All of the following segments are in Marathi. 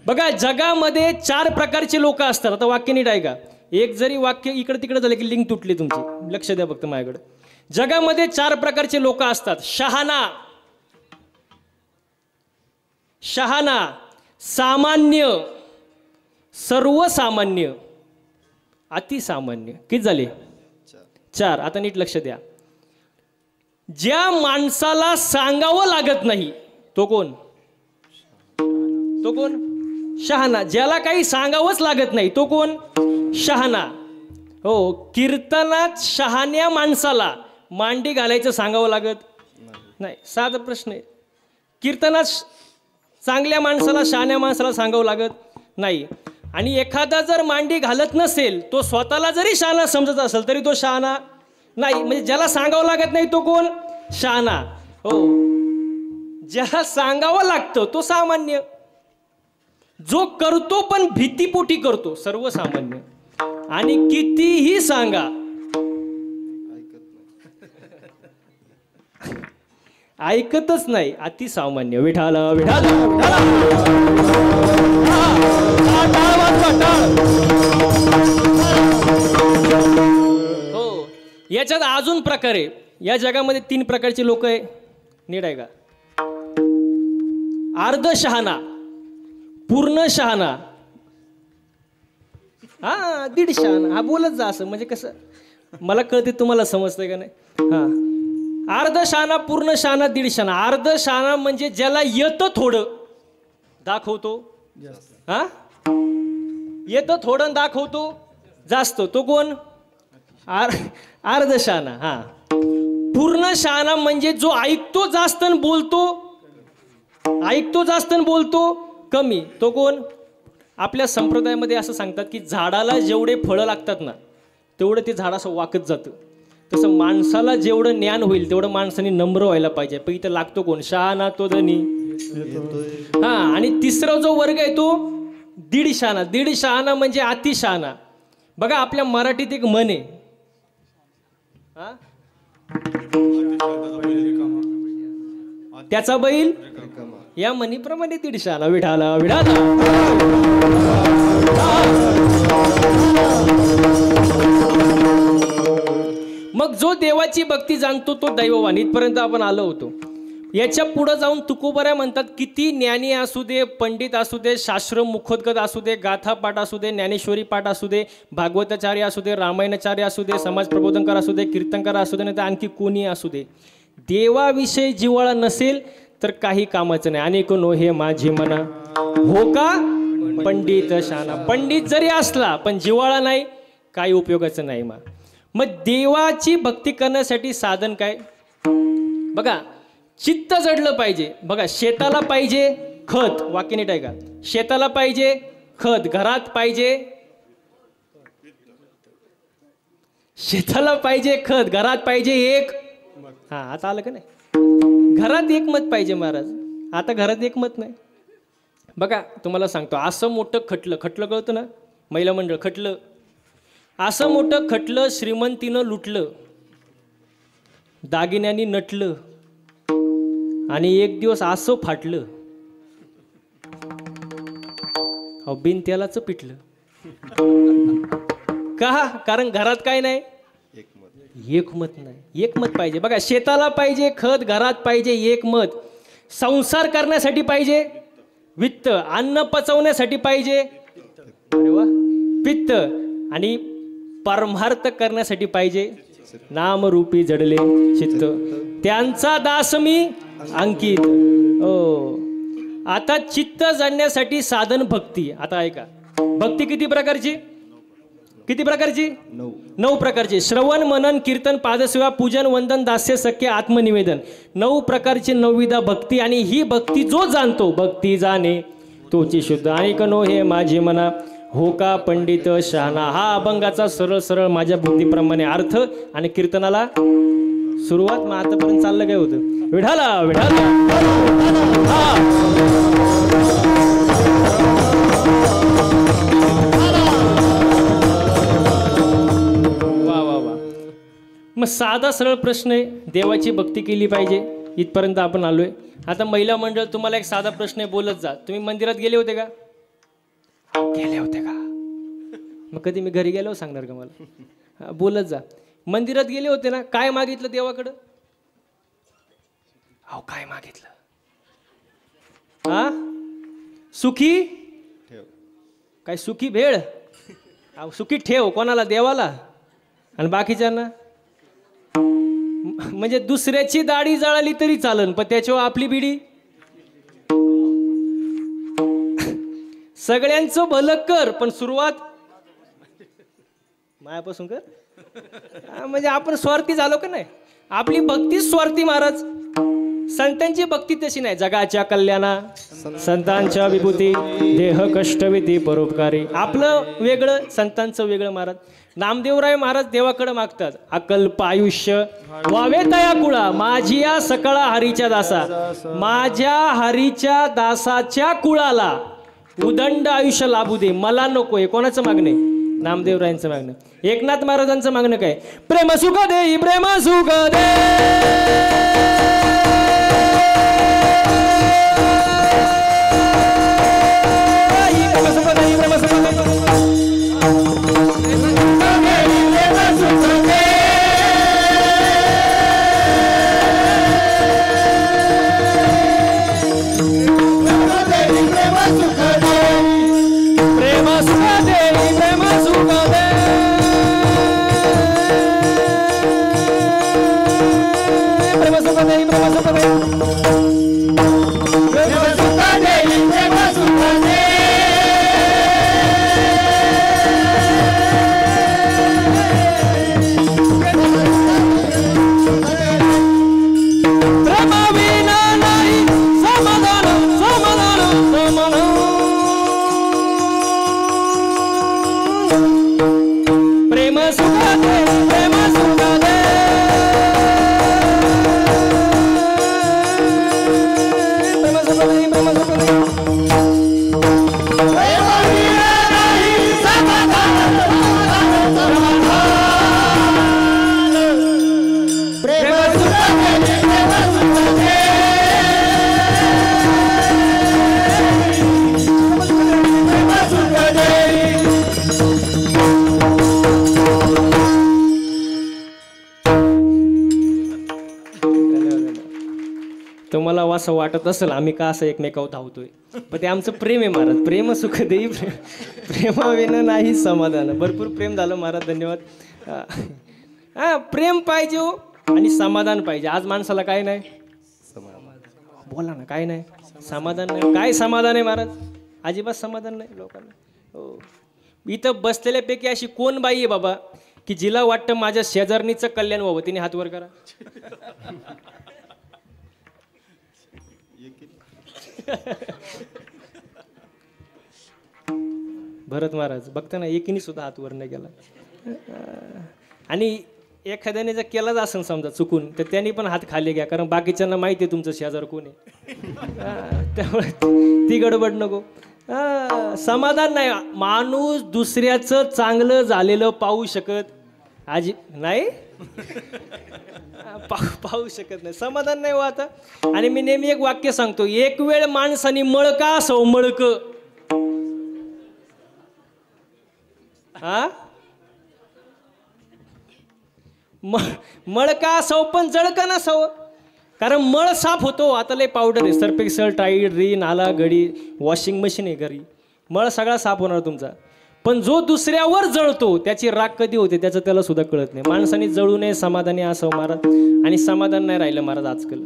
बघा जगामध्ये 4 प्रकारचे लोक असतात. आता वाक्य नीट ऐका. एक जरी वाक्य इकडे तिकडे झालं की लिंक तुटली तुमची. लक्ष द्या फक्त माझ्याकडे. जगामध्ये 4 प्रकारचे लोक असतात. शहाणा, सामान्य, सर्वसामान्य, अतिसामान्य. किती झाले? 4. आता नीट लक्ष द्या. ज्या माणसाला सांगावं लागत नाही तो कोण? तो कोण? शहाणा. ज्याला काही सांगावंच लागत नाही तो कोण? शहाणा. हो, कीर्तनात शहाण्या माणसाला मांडी घालायचं सांगावं लागत नाही. साधा प्रश्न आहे. कीर्तनात चांगल्या माणसाला शहाण्या माणसाला सांगावं लागत नाही. आणि एखादा जर मांडी घालत नसेल तो स्वतःला जरी शहाणा समजत असेल तरी तो शहाणा नाही. म्हणजे ज्याला सांगावं लागत नाही तो कोण? शहाणा. हो, ज्याला सांगावं लागतं तो सामान्य. जो करतो पण भीतीपोटी करतो सर्वसामान्य. आणि कितीही सांगा ऐकतच नाही अतिसामान्य. विठाला विठाला हो. याच्यात अजून प्रकार आहे. या जगामध्ये 3 प्रकारचे लोक आहे. नीट आहे का? अर्ध शहाणा, पूर्ण शहाणा, दीड शहाणा. बोलत जा असं म्हणजे कसं मला कळते तुम्हाला समजतंय का नाही. अर्ध शहाणा, पूर्ण शहाणा, दीड शहाणा. अर्ध शहाणा म्हणजे ज्याला येतं थोडं दाखवतो. येतं थोडं दाखवतो जास्त तो कोण? अर्ध शहाणा. पूर्ण शहाणा म्हणजे जो ऐकतो जास्त आणि बोलतो कमी तो कोण? आपल्या संप्रदायामध्ये असं सांगतात की झाडाला जेवढे फळं लागतात ना तेवढं ते झाड असं वाकत जातं. तसं माणसाला जेवढं ज्ञान होईल तेवढं माणसाने नम्र व्हायला पाहिजे. पण इथं लागतो कोण? शहाणा तो धनी. आणि तिसरा जो वर्ग आहे तो दीड शहाणा. दीड शहाणा म्हणजे अतिशहाणा. बघा आपल्या मराठीत एक म्हण आहे. त्याचा बैल या म्हणीप्रमाणे दीड शहाणा. विठाला विठाला. मग जो देवाची भक्ती जाणतो तो दैववान. इथपर्यंत आपण आलो होतो. याच्या पुढे जाऊन तुकोबऱ्या म्हणतात किती ज्ञानी असू दे, पंडित असू दे, शास्त्र मुखोद्गत असू दे, गाथा पाठ असू दे, ज्ञानेश्वरी पाठ असू दे, भागवताचार्य असू दे, रामायणाचार्य असू दे, समाज प्रबोधनकार असू दे, कीर्तनकार असू दे, नाही तर आणखी कोणी असू दे, देवाविषयी जिव्हाळा नसेल तर काही कामाचं नाही. अनेक नो हे माझी मना हो का पंडित शहाणा. पंडित जरी असला पण जिव्हाळा नाही काही उपयोगाचं नाही. मग देवाची भक्ती करण्यासाठी साधन काय? बघा चित्त जडलं पाहिजे. बघा शेताला पाहिजे खत. वाक्य नीट आहे का? शेताला पाहिजे खत. घरात पाहिजे शेताला पाहिजे खत. घरात पाहिजे एक. आता आलं का नाही? घरात एक मत पाहिजे महाराज. आता घरात एक मत नाही. बघा तुम्हाला सांगतो असं मोठं खटलं कळतं ना महिला मंडळ खटलं. असं मोठं खटलं श्रीमंतीनं लुटलं, दागिन्यांनी नटलं आणि एक दिवस असं फाटलं बिन त्यालाच पिटलं. का? कारण घरात काय नाही? एक मत नाही. एक मत पाहिजे. बघा शेताला पाहिजे खत, घरात पाहिजे एक मत, संसार करण्यासाठी पाहिजे वित्त, अन्न पचवण्यासाठी पाहिजे अरे वा पित्त, आणि परमार्थ करण्यासाठी पाहिजे नामरूपी जडले चित्त, त्यांचा दास मी अंकित. हो. आता चित्त जाणण्यासाठी साधन भक्ती. आता ऐका भक्ती किती प्रकारची? किती प्रकारची? 9 प्रकारची. श्रवण, मनन, कीर्तन, पादसेवा, पूजन, वंदन, दास्य, सख्य, आत्मनिवेदन. 9 प्रकारची 9विधा भक्ती. आणि ही भक्ती जो जाणतो भक्ती जाणे तोची शुद्ध. आणि नो हे माझे मना हो का पंडित शहाणा. हा अभंगाचा सरळ सरळ माझ्या बुद्धीप्रमाणे अर्थ आणि कीर्तनाला सुरुवात. मग आतापर्यंत चाललं काय होतं? विठाला विठाला. वा वा वा. मग साधा सरळ प्रश्न आहे. देवाची भक्ती केली पाहिजे इथपर्यंत आपण आलोय. आता महिला मंडळ तुम्हाला एक साधा प्रश्न आहे, बोलत जा. तुम्ही मंदिरात गेले होते का? गेले होते का? मग कधी मी घरी गेलो सांगणार का मला? बोलत जा. मंदिरात गेले होते ना, काय मागितलं देवाकडं? अहो काय मागितलं? हा, सुखी काय? सुखी भेळ? अहो सुखी ठेव कोणाला? देवाला. आणि बाकीच्यांना म्हणजे दुसऱ्याची दाढी जळाली तरी चालन, पण त्याच्यावर आपली बिडी. सगळ्यांचं भलं कर, पण सुरुवात मायापासून कर. म्हणजे आपण स्वार्थी झालो का नाही? आपली भक्ती स्वार्थी महाराज. संतांची भक्ती तशी नाही. जगाच्या कल्याणा संतांच्या विभूती देह कष्टविधी परोपकारी. आपलं वेगळं, संतांचं वेगळं महाराज. नामदेवराय महाराज देवाकडे मागतात, अकल्प आयुष्य व्हावे तया कुळा माझी या सकळा हरीच्या दासा. माझ्या हरीच्या दासाच्या कुळाला उदंड आयुष्य लाभू दे. मला नकोय. कोणाचं मागणे? नामदेवरायांचं मागणं. एकनाथ महाराजांचं मागणं काय? प्रेम सुख दे, प्रेम सुख दे. तुम्हाला असं वाटत असेल आम्ही का असं एकमेकावर धावतोय, पण ते आमचं प्रेम आहे महाराज. प्रेम सुख देई प्रेमाविना नाही समाधान. भरपूर प्रेम झालं महाराज, धन्यवाद. हा, प्रेम पाहिजे आणि समाधान पाहिजे. आज माणसाला काय नाही? बोला ना, काय नाही? समाधान नाही. काय समाधान आहे महाराज? अजिबात समाधान नाही लोकांना. हो, इथं बसलेल्यापैकी अशी कोण बाई आहे बाबा की जिला वाटतं माझ्या शेजारणीचं कल्याण व्हावं? तिने हात वर करा. भरत महाराज बघता ना, एकीने सुद्धा हात वर नाही गेला. आणि एखाद्याने जर केलाच असेल समजा चुकून, तर त्यांनी पण हात खाली घ्या, कारण बाकीच्यांना माहिती आहे तुमचं शेजार कोण आहे. त्यामुळे ती गडबड नको. समाधान नाही. माणूस दुसऱ्याचं चांगलं झालेलं पाहू शकत नाही, पाहू शकत नाही. समाधान नाही हो आता. आणि मी नेहमी एक वाक्य सांगतो, एक वेळ माणसाने मळका असो, मळक मळका असावं पण जळका नसावं. कारण मळ साफ होतो. आता लय पावडर आहे, सर्फ एक्सेल, टाईड, रिन, आला, घडी, वॉशिंग मशीन आहे घरी, मळ सगळा साफ होणार तुमचा. पण जो दुसऱ्यावर जळतो त्याची राग कधी होते त्याचं त्याला सुद्धा कळत नाही. माणसाने जळू नये, समाधानी असावं महाराज. आणि समाधान नाही राहिलं महाराज आजकाल,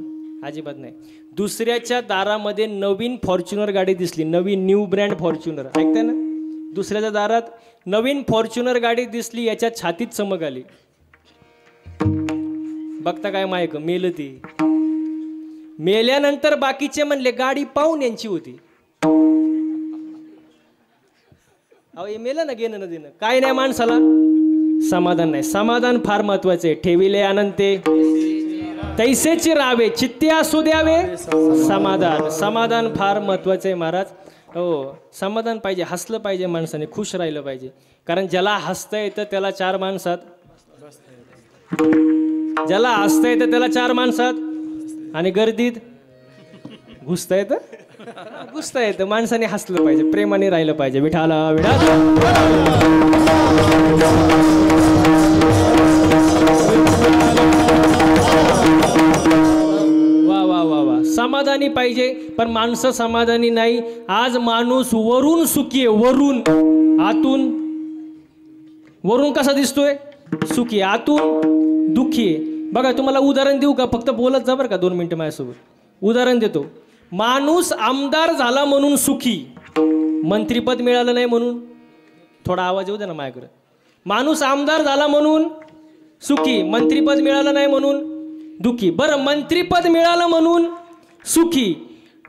अजिबात नाही. दुसऱ्याच्या दारामध्ये नवीन फॉर्च्युनर गाडी दिसली, नवीन न्यू ब्रँड फॉर्च्युनर, ऐकताय ना? दुसऱ्याच्या दारात नवीन फॉर्च्युनर गाडी दिसली, याच्या छातीत चमक आली. बघता काय मायक मेलं. ती मेल्यानंतर बाकीचे म्हणले गाडी पाहून यांची होती. अहो हे मेलं ना, घेणं न देणं काय नाही माणसाला. समाधान नाही. समाधान फार महत्वाचे आहे. ठेविले अनंते तैसेची राहावे, चित्ते असू द्यावे समाधान. समाधान फार महत्वाचं आहे महाराज. हो, समाधान पाहिजे. हसलं पाहिजे माणसाने, खुश राहिलं पाहिजे. कारण ज्याला हसता येतं त्याला चार माणसात, ज्याला हसता येतं त्याला चार माणसात आणि गर्दीत घुसता येतं. गुस्ता येतं. माणसाने हसलं पाहिजे, प्रेमाने राहिलं पाहिजे. विठाला विठा. वा वा वा वा. समाधानी पाहिजे, पण माणसं समाधानी नाही. आज माणूस वरून सुखी आहे, वरून. आतून, वरून कसा दिसतोय? सुखी, आतून दुःखी आहे. बघा, तुम्हाला उदाहरण देऊ का? फक्त बोलत जा बरं का 2 मिनिटं माझ्यासोबत. उदाहरण देतो. माणूस आमदार झाला म्हणून सुखी, मंत्रीपद मिळालं नाही म्हणून. थोडा आवाज येऊ दे ना माझ्याकडे. माणूस आमदार झाला म्हणून सुखी, मंत्रीपद मिळालं नाही म्हणून दुःखी. बरं, मंत्रीपद मिळालं म्हणून सुखी,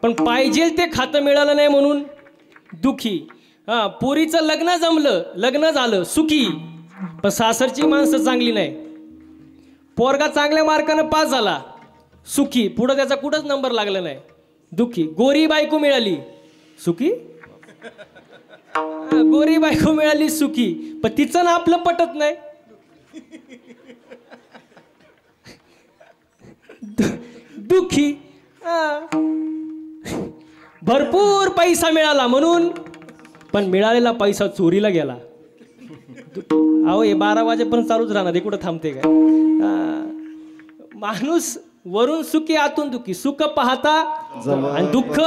पण पाहिजे ते खातं मिळालं नाही म्हणून दुःखी. हां, पोरीचं लग्न जमलं, लग्न झालं, सुखी, पण सासरची माणसं चांगली नाही. पोरगा चांगल्या मार्कानं पास झाला, सुखी, पुढं त्याचा कुठंच नंबर लागला नाही, दुःखी. गोरी बायको मिळाली, सुखी. गोरी बायको मिळाली, सुखी, पण तिचं ना आपलं पटत नाही, दुःखी. भरपूर पैसा मिळाला म्हणून, पण मिळालेला पैसा चोरीला गेला. अहो, हे 12 वाजेपर्यंत चालूच राहणार, हे कुठं थांबते काय? माणूस वरून सुखी, आतून दुःखी. सुख पाहता आणि दुःख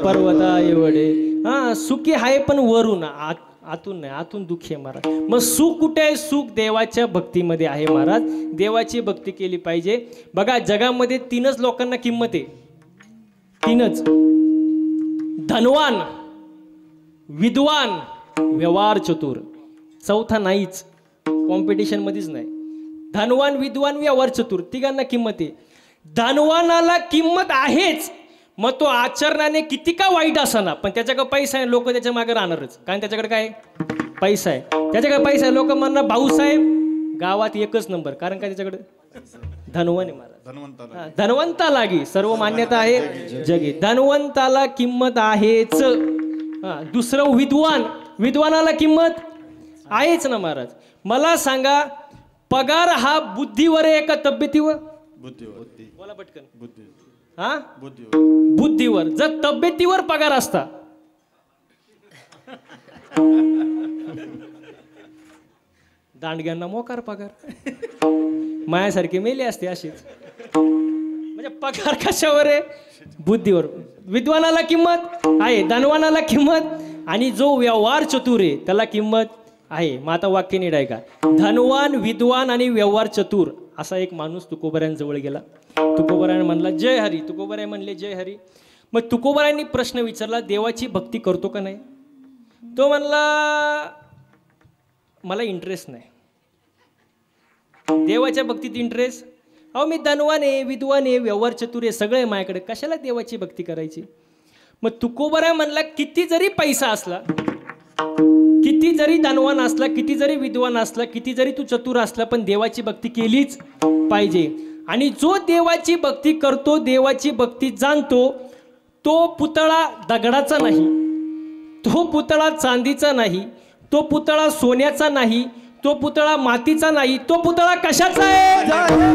पर्वता एवढे. हा, सुखी आहे पण वरून, आतून नाही, आतून दुःखी आहे महाराज. मग सुख कुठे आहे? सुख देवाच्या भक्तीमध्ये आहे महाराज. देवाची भक्ती केली पाहिजे. बघा, जगामध्ये 3च लोकांना किंमत आहे, 3च. धनवान, विद्वान, व्यवहार चतुर. चौथा नाहीच, कॉम्पिटिशन मध्येच नाही. धनवान, विद्वान, व्यवहार चतुर, तिघांना किंमत आहे. धनवानाला किंमत आहेच, मग तो आचरणाने किती का वाईट असना, पण त्याच्याकडे पैसा आहे, लोक त्याच्या मागे राहणारच. कारण त्याच्याकडे काय? पैसा आहे. त्याच्याकडे पैसा आहे. लोक म्हणणार भाऊसाहेब गावात एकच नंबर, कारण काय? त्याच्याकडे धनवान आहे महाराज. धनवंता लागी सर्व मान्यता आहे जगी. धनवंताला किंमत आहेच. दुसरं विद्वान, विद्वानाला किंमत आहेच ना महाराज. मला सांगा, पगार हा बुद्धीवर आहे का तब्येतीवर? बुद्धीवर. बोला पटकन. हा, बुद्धीवर. जर तब्येतीवर पगार असता, दांडग्यांना मोकार पगार, मायासारखे मेले असते असेच. म्हणजे पगार कशावर आहे? बुद्धीवर. विद्वानाला किंमत आहे, धनवानाला किंमत, आणि जो व्यवहार चतुर आहे त्याला किंमत आहे. मग आता वाक्य नीट आहे का? धनवान, विद्वान आणि व्यवहार चतुर असा एक माणूस तुकोबऱ्यांजवळ गेला. तुकोबऱ्याने म्हणला जय हरी. तुकोबराय म्हणले जय हरी. मग तुकोबरायांनी प्रश्न विचारला, देवाची भक्ती करतो का नाही? तो म्हणला, मला इंटरेस्ट नाही देवाच्या भक्तीत. इंटरेस्ट? अहो, मी धनवान आहे, विद्वान आहे, व्यवहार चतुर आहे, सगळे माझ्याकडे, कशाला देवाची भक्ती करायची? मग तुकोबराय म्हणला, किती जरी पैसा असला, किती जरी धनवान असला, किती जरी विद्वान असला, किती जरी तू चतुर असला, पण देवाची भक्ती केलीच पाहिजे. आणि जो देवाची भक्ती करतो, देवाची भक्ती जाणतो, तो पुतळा दगडाचा नाही, तो पुतळा चांदीचा नाही, तो पुतळा सोन्याचा नाही, तो पुतळा मातीचा नाही, तो पुतळा कशाचा आहे?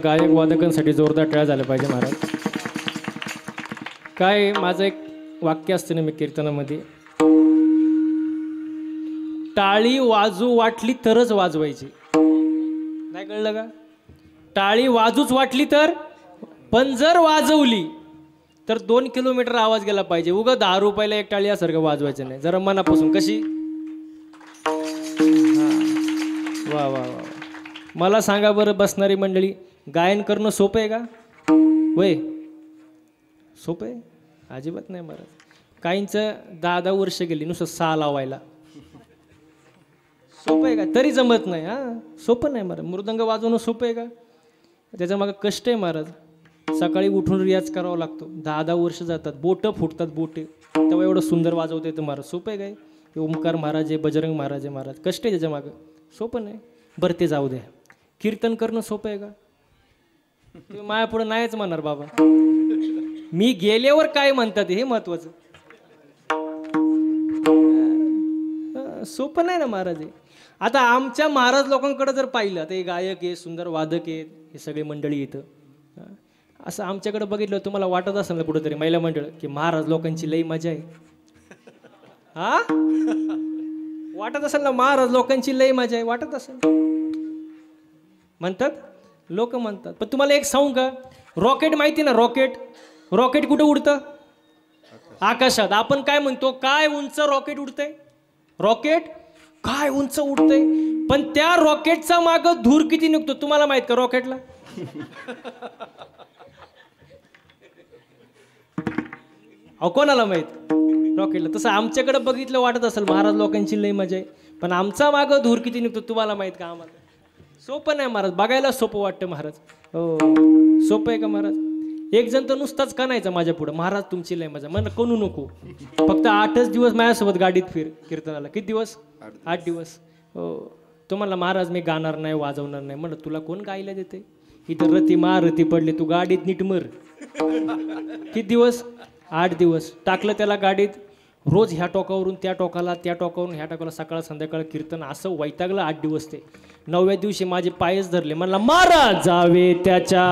गायक वादकांसाठी जोरदार टाळ्या झाल्या पाहिजे महाराज. काय माझं एक वाक्य असतं ना मी कीर्तनामध्ये, टाळी वाजू वाटली तरच वाजवायची. नाही कळलं का? टाळी वाजूच वाटली तर, पण जर वाजवली तर 2 किलोमीटर आवाज गेला पाहिजे. उगा 10 रुपयाला एक टाळी यासारखं वाजवायचं नाही, जरा मनापासून. कशी? वा वा वा. मला सांगा बरं बसणारी मंडळी, गायन करणं सोपं आहे का? वय सोपं आहे? अजिबात नाही महाराज. काहींचं 10-10 वर्ष गेली नुसतं सा लावायला. सोपं आहे का? तरी जमत नाही. हां, सोपं नाही महाराज. मृदंग वाजवणं सोपं आहे का? त्याच्या मागं कष्ट आहे महाराज. सकाळी उठून रियाज करावा लागतो. 10-10 वर्ष जातात, बोटं फुटतात बोटे, तेव्हा एवढं सुंदर वाजवता येतं महाराज. सोपं आहे काय? ओमकार महाराज आहे, बजरंग महाराज आहे महाराज. कष्ट आहे त्याच्या मागं, सोपं नाही. बरं ते जाऊ द्या. कीर्तन करणं सोपं आहे का? ते माया पुढं नाहीच म्हणणार बाबा. मी गेल्यावर काय म्हणतात हे महत्वाचं. सोपं नाही ना महाराज. आता आमच्या महाराज लोकांकडे जर पाहिलं, आता हे गायक आहे, सुंदर वादक आहेत, हे सगळे मंडळी येतं, असं आमच्याकडे बघितलं तुम्हाला वाटत असेल ना कुठंतरी महिला मंडळ की महाराज लोकांची लई मजा आहे. हा, वाटत असेल ना महाराज लोकांची लई मजा आहे, वाटत असेल म्हणतात लोक म्हणतात. पण तुम्हाला एक सांगू का, रॉकेट माहिती ना? रॉकेट कुठं उडतं? आकाशात. आपण काय म्हणतो, काय उंच रॉकेट उडतंय? रॉकेट काय उंच उडतंय, पण त्या रॉकेटचा मागं धूर किती निघतो तुम्हाला माहित का रॉकेटला? अहो कोणाला माहित रॉकेटला? तसं आमच्याकडे बघितलं वाटत असेल महाराज लोकांची लई मजा आहे, पण आमचा मागं धूर किती निघतो तुम्हाला माहित का? आम्हाला सोपं नाही महाराज. बघायला सोपं वाटतं महाराज. हो, सोपं आहे का महाराज? एक जण तर नुसताच कानायचा माझ्या पुढं, महाराज तुमची लय मजा. म्हणलं कणू नको, फक्त 8च दिवस माझ्यासोबत गाडीत फिर कीर्तनाला. किती दिवस? 8 दिवस. हो, तो म्हणला महाराज मी गाणार नाही, वाजवणार नाही. म्हणलं तुला कोण गायला देते? इथं रती महारथी पडले, तू गाडीत नीट मर. किती दिवस? 8 दिवस. टाकलं त्याला गाडीत, रोज ह्या टोकावरून त्या टोकाला, त्या टोकावरून ह्या टोकाला, सकाळ संध्याकाळ कीर्तन. असं वैतागलं 8 दिवस ते. 9व्या दिवशी माझे पायच धरले. म्हणला महाराज जावे त्याच्या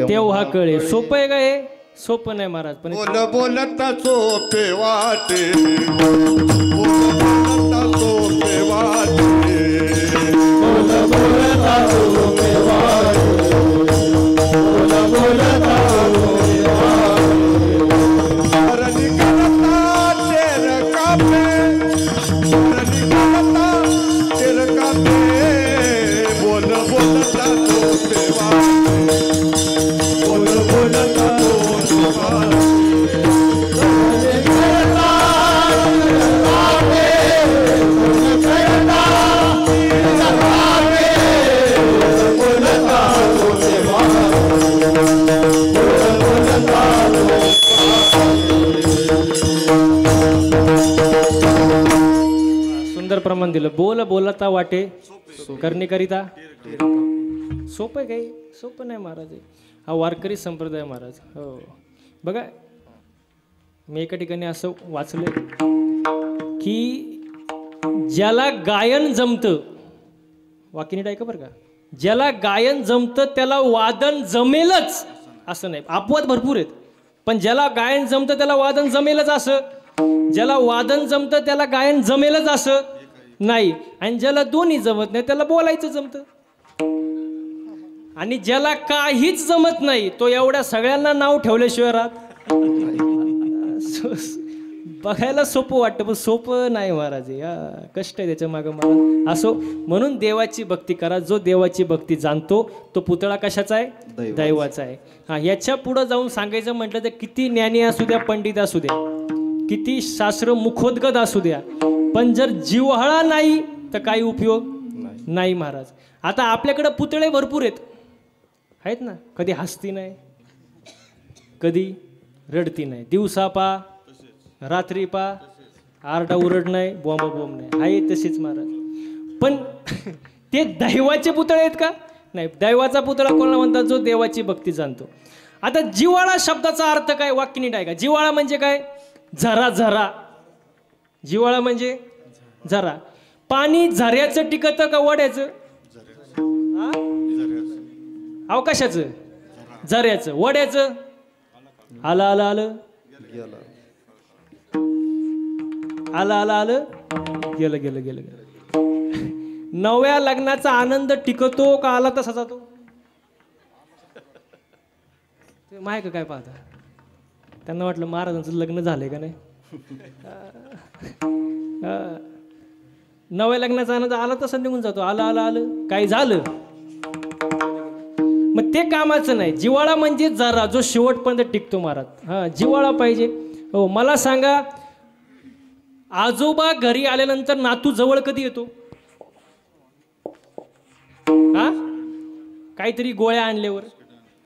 तेव्हा कळे. सोपं आहे का हे? सोपं नाही महाराज. पण बोलता सोपे वाटे, बोलता सोपे वाटे, बोलता सोपे वाटे, बोलता सोपे वाटे. रनी करता तेर कापे, रनी करता तेर कापे, बोलता सोपे वाटे. सुंदर प्रमाण दिलं. बोलता वाटे करणे करिता. सोपं आहे काही? सोपं नाही महाराज. हा वारकरी संप्रदाय महाराज. हो बघा, मी एका ठिकाणी असं वाचलं की ज्याला गायन जमतं, वाक्य नीट ऐका बरं का, ज्याला गायन जमतं त्याला वादन जमेलच असं नाही. अपवाद भरपूर आहेत, पण ज्याला गायन जमतं त्याला वादन जमेलच असं, ज्याला वादन जमतं त्याला गायन जमेलच असं नाही, आणि ज्याला दोन्ही जमत नाही त्याला बोलायचं जमतं, आणि ज्याला काहीच जमत नाही तो एवढ्या सगळ्यांना नाव ठेवल्याशिवाय राहत बघायला सोपं वाटतं पण सोपं नाही महाराज हे. कष्ट आहे त्याच्या मागं महाराज. असो म्हणून देवाची भक्ती करा. जो देवाची भक्ती जाणतो तो पुतळा कशाचा आहे? दैवाचा आहे. हा, याच्या पुढं जाऊन सांगायचं म्हटलं तर किती ज्ञानी असू द्या, पंडित असू द्या, किती शास्त्र मुखोद्गत असू द्या, पण जर जिव्हाळा नाही तर काही उपयोग नाही महाराज. आता आपल्याकडं पुतळे भरपूर आहेत ना. कधी हसती नाही, कधी रडती नाही, दिवसा पा रात्री पा आरडा उरड नाही, बॉम्ब नाही, आहे तसेच महाराज. पण ते दैवाचे पुतळे आहेत का? नाही. दैवाचा पुतळा कोणाला म्हणतात? जो देवाची भक्ती जाणतो. आता जिव्हाळा शब्दाचा अर्थ काय? वाक्य नीट आहे का? जिव्हाळा म्हणजे काय? झरा झरा. जिव्हाळा म्हणजे झरा. पाणी झऱ्याचं टिकतं का वड्याचं? अवकाशाचं? झऱ्याचं. वड्याचं? आलं आलं आलं आलं आलं आलं गेलं गेलं गेलं गेलं. नव्या लग्नाचा आनंद टिकतो का आला तसा जातो? माय का काय पाहता? त्यांना वाटलं महाराजांचं लग्न झालंय का नाही. नव्या लग्नाचा आनंद आला तसा निघून जातो. आलं आलं आलं काही झालं मग ते कामाचं नाही. जिव्हाळा म्हणजे जरा जो शेवटपर्यंत टिकतो महाराज. हा, जिव्हाळा पाहिजे. हो, मला सांगा, आजोबा घरी आल्यानंतर नातू जवळ कधी येतो? हा, काहीतरी गोळ्या आणल्यावर.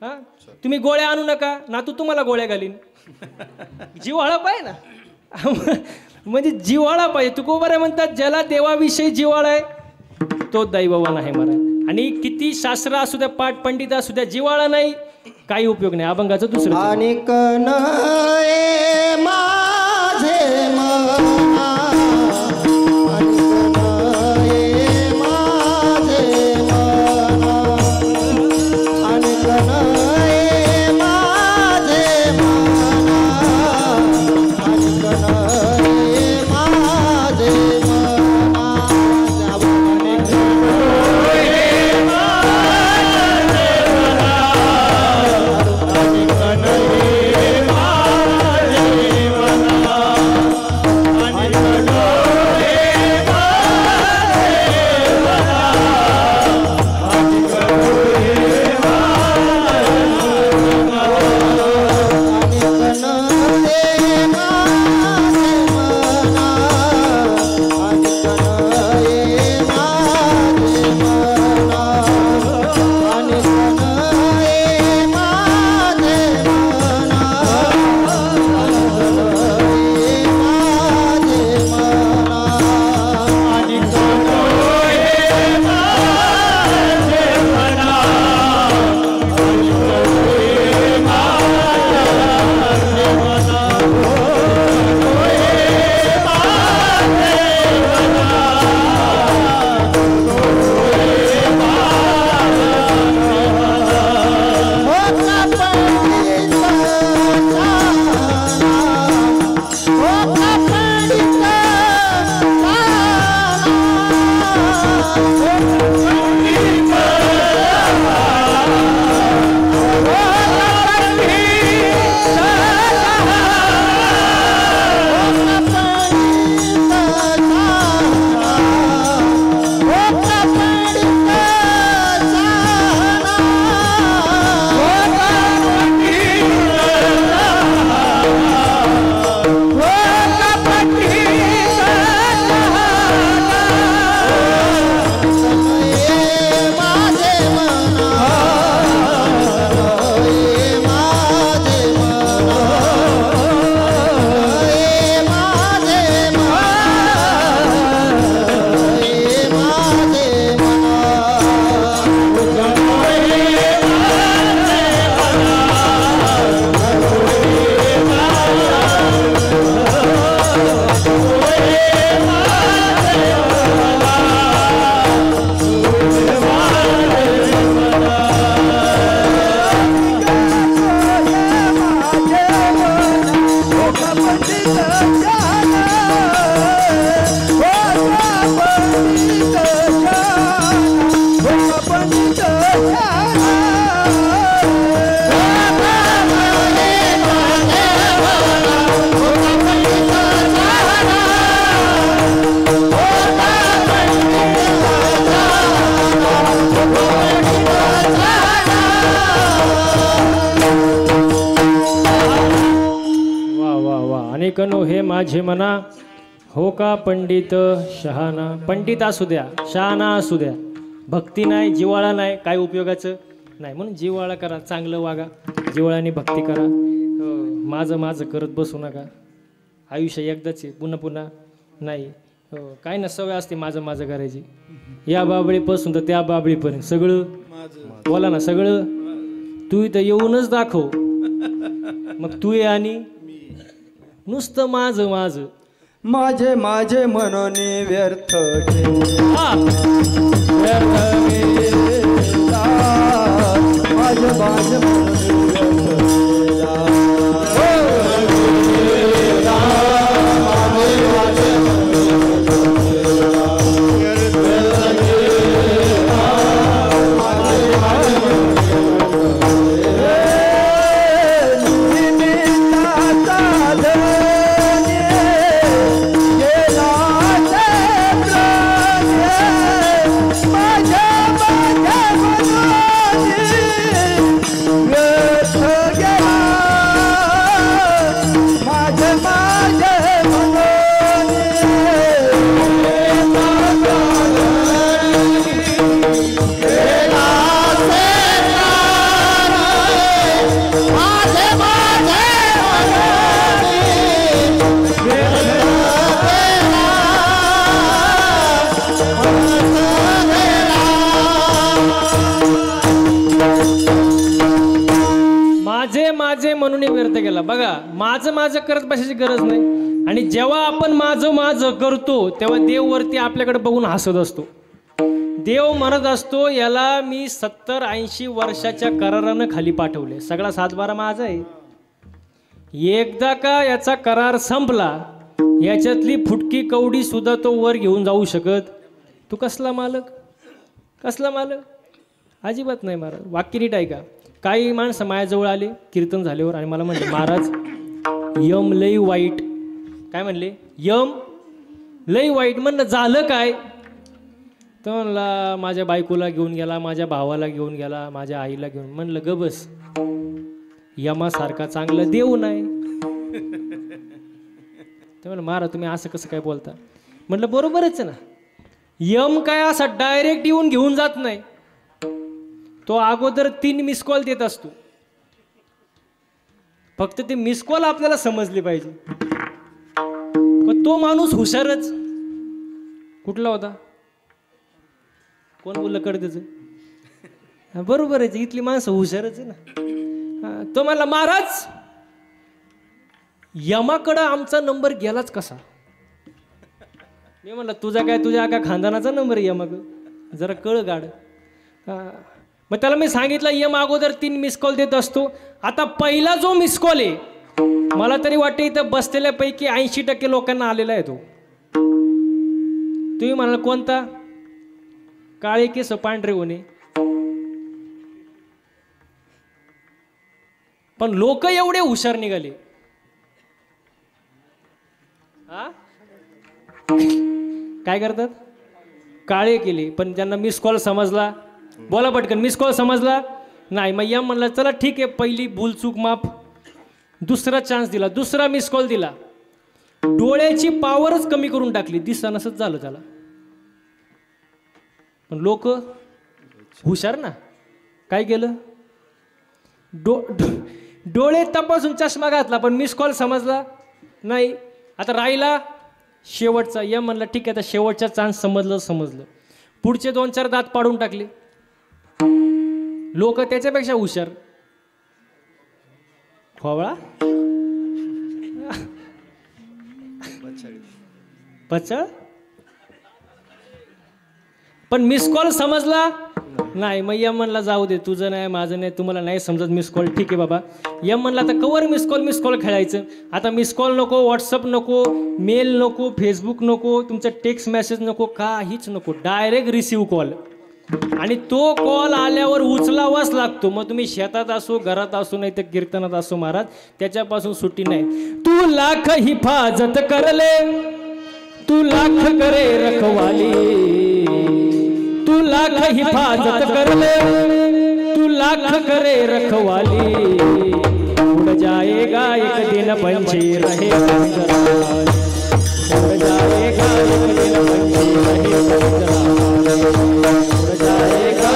हा, तुम्ही गोळ्या आणू नका, नातू तुम्हाला गोळ्या घालीन. जिव्हाळा पाहिजे ना. म्हणजे जिव्हाळा पाहिजे. तुकोबाराय म्हणतात, ज्याला देवाविषयी जिव्हाळा आहे तो दैववान आहे महाराज. आणि किती शास्त्र असू द्या, पाठ पंडित असू द्या, जिव्हाळा नाही काही उपयोग नाही. अभंगाचं दुसरं. आणि कनये माझे मना, आणि कनये माझे मना, आणि कनये माझे मना, आणि कनये माझे मना. ऐकनो हे माझे मना, हो का पंडित शहाणा. पंडित असू द्या, शहाणा असू द्या, भक्ती नाही, जिव्हाळा नाही, काय उपयोगाचं नाही. म्हणून जिव्हाळा करा, चांगलं वागा, जिव्हाळ्याने भक्ती करा. माझं माझं करत बसू नका. आयुष्य एकदाच आहे, पुन्हा पुन्हा नाही. काय ना सवय असते माझं माझं करायची. या बाबळीपासून तर त्या बाबळीपर्यंत सगळं बोला ना, सगळं तू इथं येऊनच दाखव. मग तू ये आणि नुसतं माझं माझं. माझे माझे मनोनी व्यर्थ हा व्यर्थ गेला. माझे माझे मनोनी म्हणून व्यर्थ केला. बघा, माझं माझं करत बसायची गरज नाही. आणि जेव्हा आपण माझं माझं करतो तेव्हा देव वरती आपल्याकडे बघून हसत असतो. देव म्हणत असतो, याला मी 70-80 वर्षाच्या करारानं खाली पाठवले, सगळा सातबारा माझा आहे. एकदा का याचा करार संपला, याच्यातली फुटकी कवडी सुद्धा तो वर घेऊन जाऊ शकत. तू कसला मालक, कसला मालक? अजिबात नाही महाराज. वाक्य नीट आहे का? काही माणसं माझ्याजवळ आले कीर्तन झाल्यावर आणि मला म्हणले, महाराज यम लई वाईट. काय म्हणले? यम लई वाईट. म्हणलं झालं काय? तर म्हणला माझ्या बायकोला घेऊन गेला, माझ्या भावाला घेऊन गेला, माझ्या आईला घेऊन. म्हणलं ग बस, यमासारखा चांगला देव नाही. ते म्हणलं महाराज तुम्ही असं कसं काय बोलता? म्हटलं बरोबरच आहे ना. यम काय असा डायरेक्ट येऊन घेऊन जात नाही, तो अगोदर 3 मिस कॉल देत असतो. फक्त ते मिस कॉल आपल्याला समजले पाहिजे. पण तो माणूस हुशारच. कुठला होता? कोण बोललं कडदेच? बरोबर आहे, इथली माणसं हुशारच आहे ना. तो म्हणला महाराज यमाकडं आमचा नंबर गेलाच कसा? मी म्हणलं तुझा काय, तुझ्या का खानदानाचा नंबर आहे यमाग, जरा कळ गाड. मग त्याला मी सांगितलं यम अगोदर 3 मिस कॉल देत असतो. आता पहिला जो मिस कॉल आहे, मला तरी वाटते इथं बसलेल्यापैकी 80% लोकांना आलेला आहे तो. तुम्ही म्हणाल कोणता? काळे केस पांढरे होणे. पण लोक एवढे हुशार निघाले. काय करतात? काळे केले, पण ज्यांना मिस कॉल समजला, बोला पटकन, मिस कॉल समजला नाही. मग या म्हणला चला ठीक आहे, पहिली भूलचूक माफ. दुसरा चान्स दिला, दुसरा मिस कॉल दिला. डोळ्याची पावरच कमी करून टाकली, दिसतानाच झालं त्याला. पण लोक हुशार ना, काय केलं? डोळे तपासून चष्मा घातला, पण मिस कॉल समजला नाही. आता राहिला शेवटचा. या म्हणला ठीक आहे, आता शेवटचा चान्स समजलं. पुढचे 2-4 दात पाडून टाकले. लोक त्याच्यापेक्षा हुशार. खोवळा पचळ. पण मिस कॉल समजला नाही. मग यम म्हणला जाऊ दे, तुझं नाही माझं नाही, तुम्हाला नाही समजत मिस कॉल, ठीक आहे बाबा. यम म्हणला आता कवर मिस कॉल खेळायचं. आता मिस कॉल नको, व्हॉट्सअप नको, मेल नको, फेसबुक नको, तुमचं टेक्स्ट मेसेज नको, काहीच नको, डायरेक्ट रिसिव्ह कॉल. आणि तो कॉल आल्यावर उचलावाच लागतो. मग तुम्ही शेतात असो, घरात असो, नाही तर कीर्तनात असो, महाराज त्याच्यापासून सुट्टी नाही. तू लाख हिफाजत करले, तू लाख करे रखवाली, तू लाख हिफाजत करले, तू लाख करे रखवाली. उड़ जाएगा एक दिन पंछी रहेगा पिंजरा उड़ जाएगा एक दिन पंछी रहेगा पिंजरा उड़ जाएगा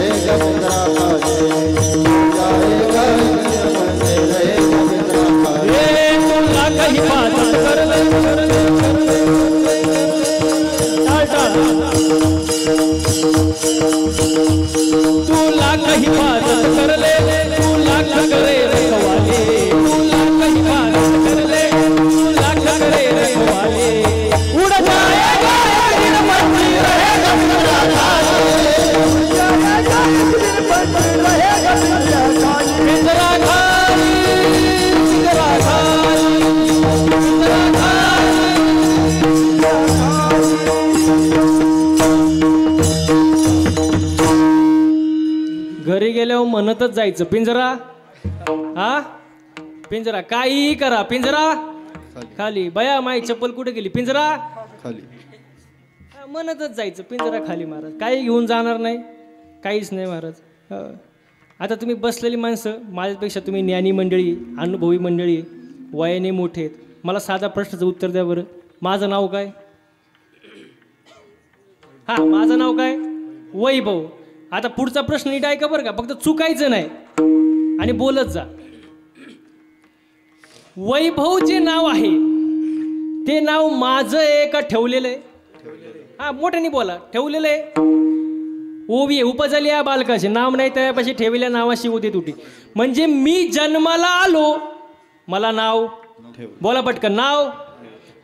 एक दिन रहेगा पिंजरा जाएगा रहेगा पिंजरा ये तुला कहीं बात कर ले टाटा तुला कहीं बात कर ले तुला करे रखवाले तुला कहीं बात कर ले तुला करे रखवाले उड़ जाएगा एक दिन पंछी रहेगा पिंजरा पिंजरा खाली पिंजरा खाली पिंजरा घरी गेल्यावर म्हणतच जायचं पिंजरा हा पिंजरा काही करा पिंजरा खाली बया माई चप्पल कुठे गेली पिंजरा खाली म्हणतच जायचं पिंजरा खाली महाराज काही घेऊन जाणार नाही काहीच नाही महाराज आता तुम्ही बसलेली माणसं माझ्यापेक्षा तुम्ही ज्ञानी मंडळी अनुभवी मंडळी वयाने मोठे आहेत मला साधा प्रश्नाचं उत्तर द्या बरं माझं नाव काय हा माझं नाव काय वैभव आता पुढचा प्रश्न नीट ऐका बरं का फक्त चुकायचं नाही आणि बोलत जा वैभव जे नाव आहे ते नाव माझं आहे का ठेवलेलं आहे हा मोठ्याने बोला ठेवलेलं आहे ओवी उपजली या बालकाचे नाव नाही त्यापाशी ठेवलेल्या नावाशी होते तुटी म्हणजे मी जन्माला आलो मला नाव बोला पटकन नाव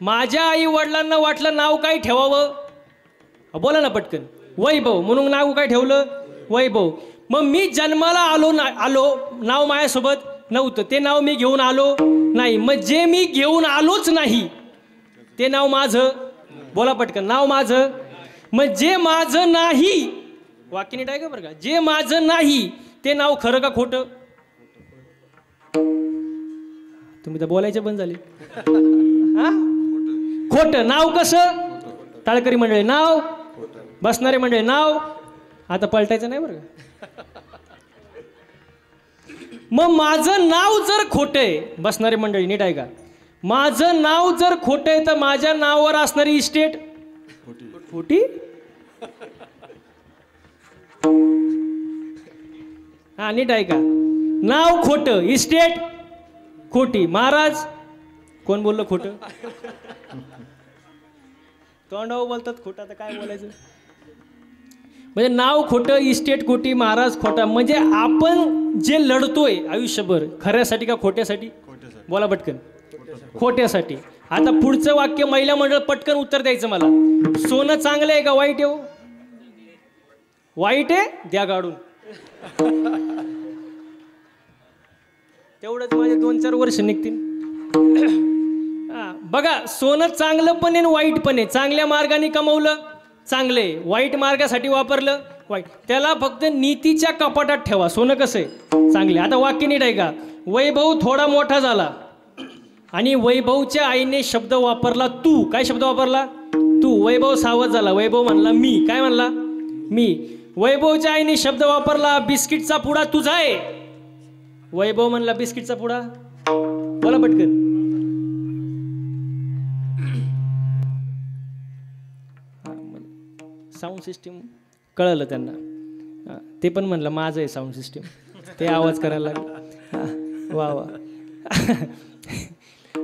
माझ्या आई वडिलांना वाटलं नाव काय ठेवावं बोला ना पटकन वैभव म्हणून नाव काय ठेवलं वैभव मग मी जन्माला आलो नाव माझ्यासोबत नव्हतं ते नाव मी घेऊन आलो नाही मग जे मी घेऊन आलोच नाही ते नाव माझं बोला पटकन नाव माझं मग जे माझं नाही वाक्य नीट आहे का बरं का जे माझं नाही ते नाव खरं का खोटं तुम्ही तर बोलायचे बंद झाले हा खोटं नाव कसं टाळकरी मंडळी नाव बसणारे मंडळी नाव आता पलटायचं नाही बरं का मग माझं नाव जर खोटं आहे बसणारे मंडळी नीट आहे का माझं नाव जर खोटं आहे तर माझ्या नावावर असणारी इस्टेट खोटी हा नीट आहे का नाव खोटं इस्टेट खोटी महाराज कोण बोललं खोटं तोंडावर बोलतात खोटं आता काय बोलायचं म्हणजे नाव खोटं इस्टेट खोटी महाराज खोटा म्हणजे आपण जे लढतोय आयुष्यभर खऱ्यासाठी का खोट्यासाठी बोला पटकन खोट्यासाठी आता पुढचं वाक्य महिला मंडळ पटकन उत्तर द्यायचं मला सोनं चांगलं आहे का वाईट आहे वाईट आहे द्या गाडून तेवढंच माझे 2-4 वर्ष निघतील बघा सोनं चांगलं पण आहे वाईट पण आहे चांगल्या मार्गाने कमवलं चांगले वाईट मार्गासाठी वापरलं वाईट त्याला फक्त नीतीच्या कपाटात ठेवा सोनं कसं आहे चांगले आता वाक्य नीट आहे का वैभव थोडा मोठा झाला आणि वैभवच्या आईने शब्द वापरला तू काय शब्द वापरला तू वैभव सावध झाला वैभव म्हणला मी काय म्हणला मी वैभवच्या आईने शब्द वापरला बिस्किटचा पुडा तुझा आहे वैभव म्हणला बिस्किटचा पुडा बोला पटकन साऊंड सिस्टीम कळलं त्यांना ते पण म्हणलं माझं आहे साऊंड सिस्टीम ते आवाज करायला लागले वा वा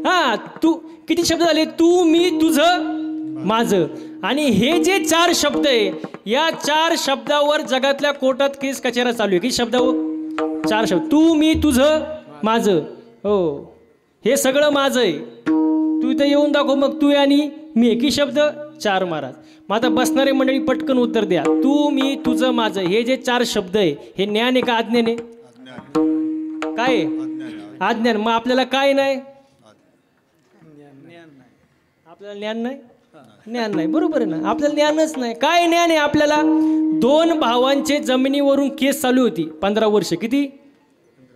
हा तू किती शब्द झाले तू मी तुझं माझं आणि हे जे 4 शब्द आहे या 4 शब्दावर जगातल्या कोर्टात केस कचेऱ्या चालू आहे किती शब्दावर 4 शब्द तू मी तुझं माझं हो हे सगळं माझं आहे तू इथं येऊन दाखव मग तू आणि मी एकही शब्द 4 महाराज मग आता बसणारे मंडळी पटकन उत्तर द्या तू मी तुझं माझं हे जे 4 शब्द आहे हे ज्ञान आहे का अज्ञान आहे काय अज्ञान मग आपल्याला काय नाही आपल्याला ज्ञान नाही ज्ञान नाही बरोबर आहे ना आपल्याला ज्ञानच नाही काय ज्ञान आहे आपल्याला 2 भावांचे जमिनीवरून केस चालू होती 15 वर्ष किती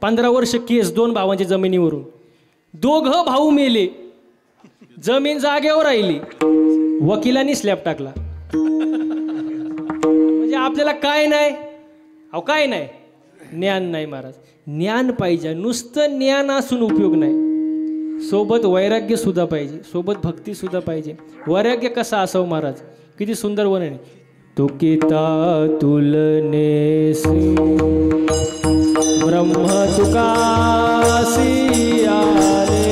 15 वर्ष केस 2 भावांच्या जमिनीवरून दोघं भाऊ मेले जमीन जागेवर राहिली वकिलांनी स्लॅब टाकला म्हणजे आपल्याला काय नाही अहो काय नाही ज्ञान नाही महाराज. ज्ञान पाहिजे. नुसतं ज्ञान असून उपयोग नाही. सोबत वैराग्य सुद्धा पाहिजे, सोबत भक्ती सुद्धा पाहिजे. वैराग्य कसा असावं महाराज? किती सुंदर वर्णन आहे. तुकिता तुलनेसी ब्रह्म तुकासी आले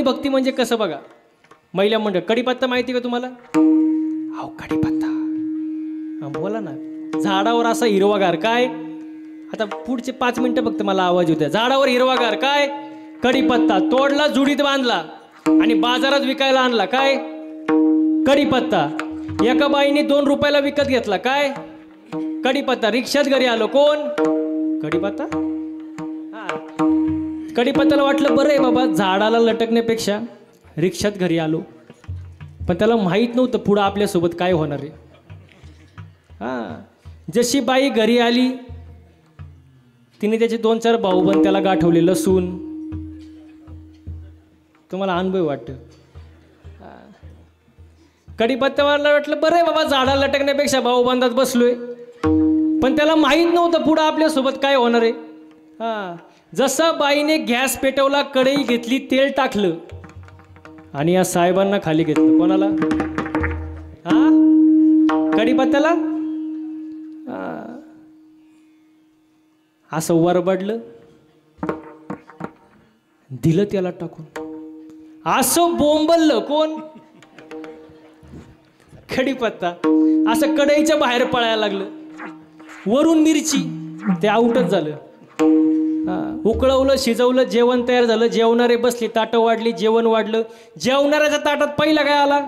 भक्ती म्हणजे कसं बघा. महिला मंडळ कडीपत्ता माहिती का तुम्हाला? अहो कडीपत्ता बोला ना. झाडावर असा हिरवागार काय? आता पुढचे 5 मिनिटं फक्त मला आवाज येऊ द्या. झाडावर हिरवागार काय? कडीपत्ता. तोडला, जुडीत बांधला आणि बाजारात विकायला आणला. काय? कडीपत्ता. एका बाईने 2 रुपयाला विकत घेतला. काय? कडीपत्ता. रिक्षात घरी आलो. कोण? कडीपत्ता. कडीपत्त्याला वाटलं बरं आहे बाबा, झाडाला लटकण्यापेक्षा रिक्षात घरी आलो. पण त्याला माहीत नव्हतं पुढं आपल्यासोबत काय होणार आहे. जशी बाई घरी आली तिने त्याचे 2-4 भाऊबंद त्याला गाठवले. लसूण. तुम्हाला अनुभव वाटतं. कडीपत्त्याला वाटलं बरं आहे बाबा, झाडाला लटकण्यापेक्षा भाऊबंदात बसलोय. पण त्याला माहीत नव्हतं पुढं आपल्यासोबत काय होणार आहे. जसं बाईने गॅस पेटवला, कढई घेतली, तेल टाकलं आणि या साहेबांना खाली घेतलं. कोणाला? कडीपत्त्याला. असं वरबडलं, दिलं त्याला टाकून. असं बोंबललं. कोण? कडीपत्ता. असं कढईच्या बाहेर पळायला लागलं. वरून मिरची. ते आउटच झालं. उकळवलं, शिजवलं, जेवण तयार झालं. जेवणारे बसले, ताटं वाढली, जेवण वाढलं. जेवणाऱ्याच्या ताटात पहिला काय आला?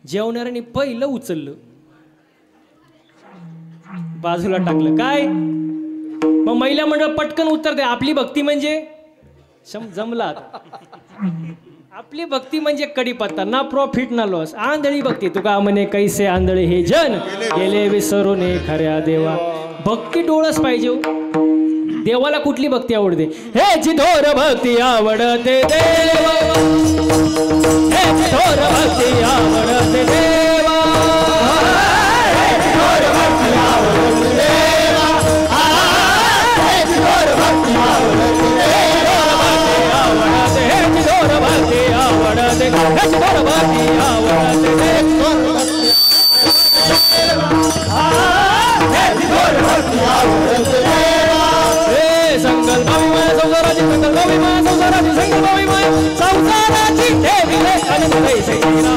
जेवणाऱ्याने पहिलं उचललं, बाजूला टाकलं. काय? मग महिला मंडळ पटकन उत्तर द्या. आपली भक्ती म्हणजे जमला. आपली भक्ती म्हणजे कडीपत्ता. ना प्रॉफिट ना लॉस. आंधळी भक्ती. तुका म्हणे कैसे आंधळे हे जन, गेले विसरून खऱ्या देवा. भक्ती डोळस पाहिजे. देवाला कुठली भक्ती आवडते? हे चिथोर भक्ती आवडते देवा, हे चिथोर भक्ती आवडते देवा, हे चिथोर भक्ती आवडते देवा, हे चिथोर भक्ती आवडते देवा, हे चिथोर भक्ती आवडते, हे चिथोर भक्ती आवडते देवा. संकल्पाविमय संसाराची, संकल्पाविमय संसाराची, संकल्पाविमय संसाराची. हे विले आनंद कैसे चिरा,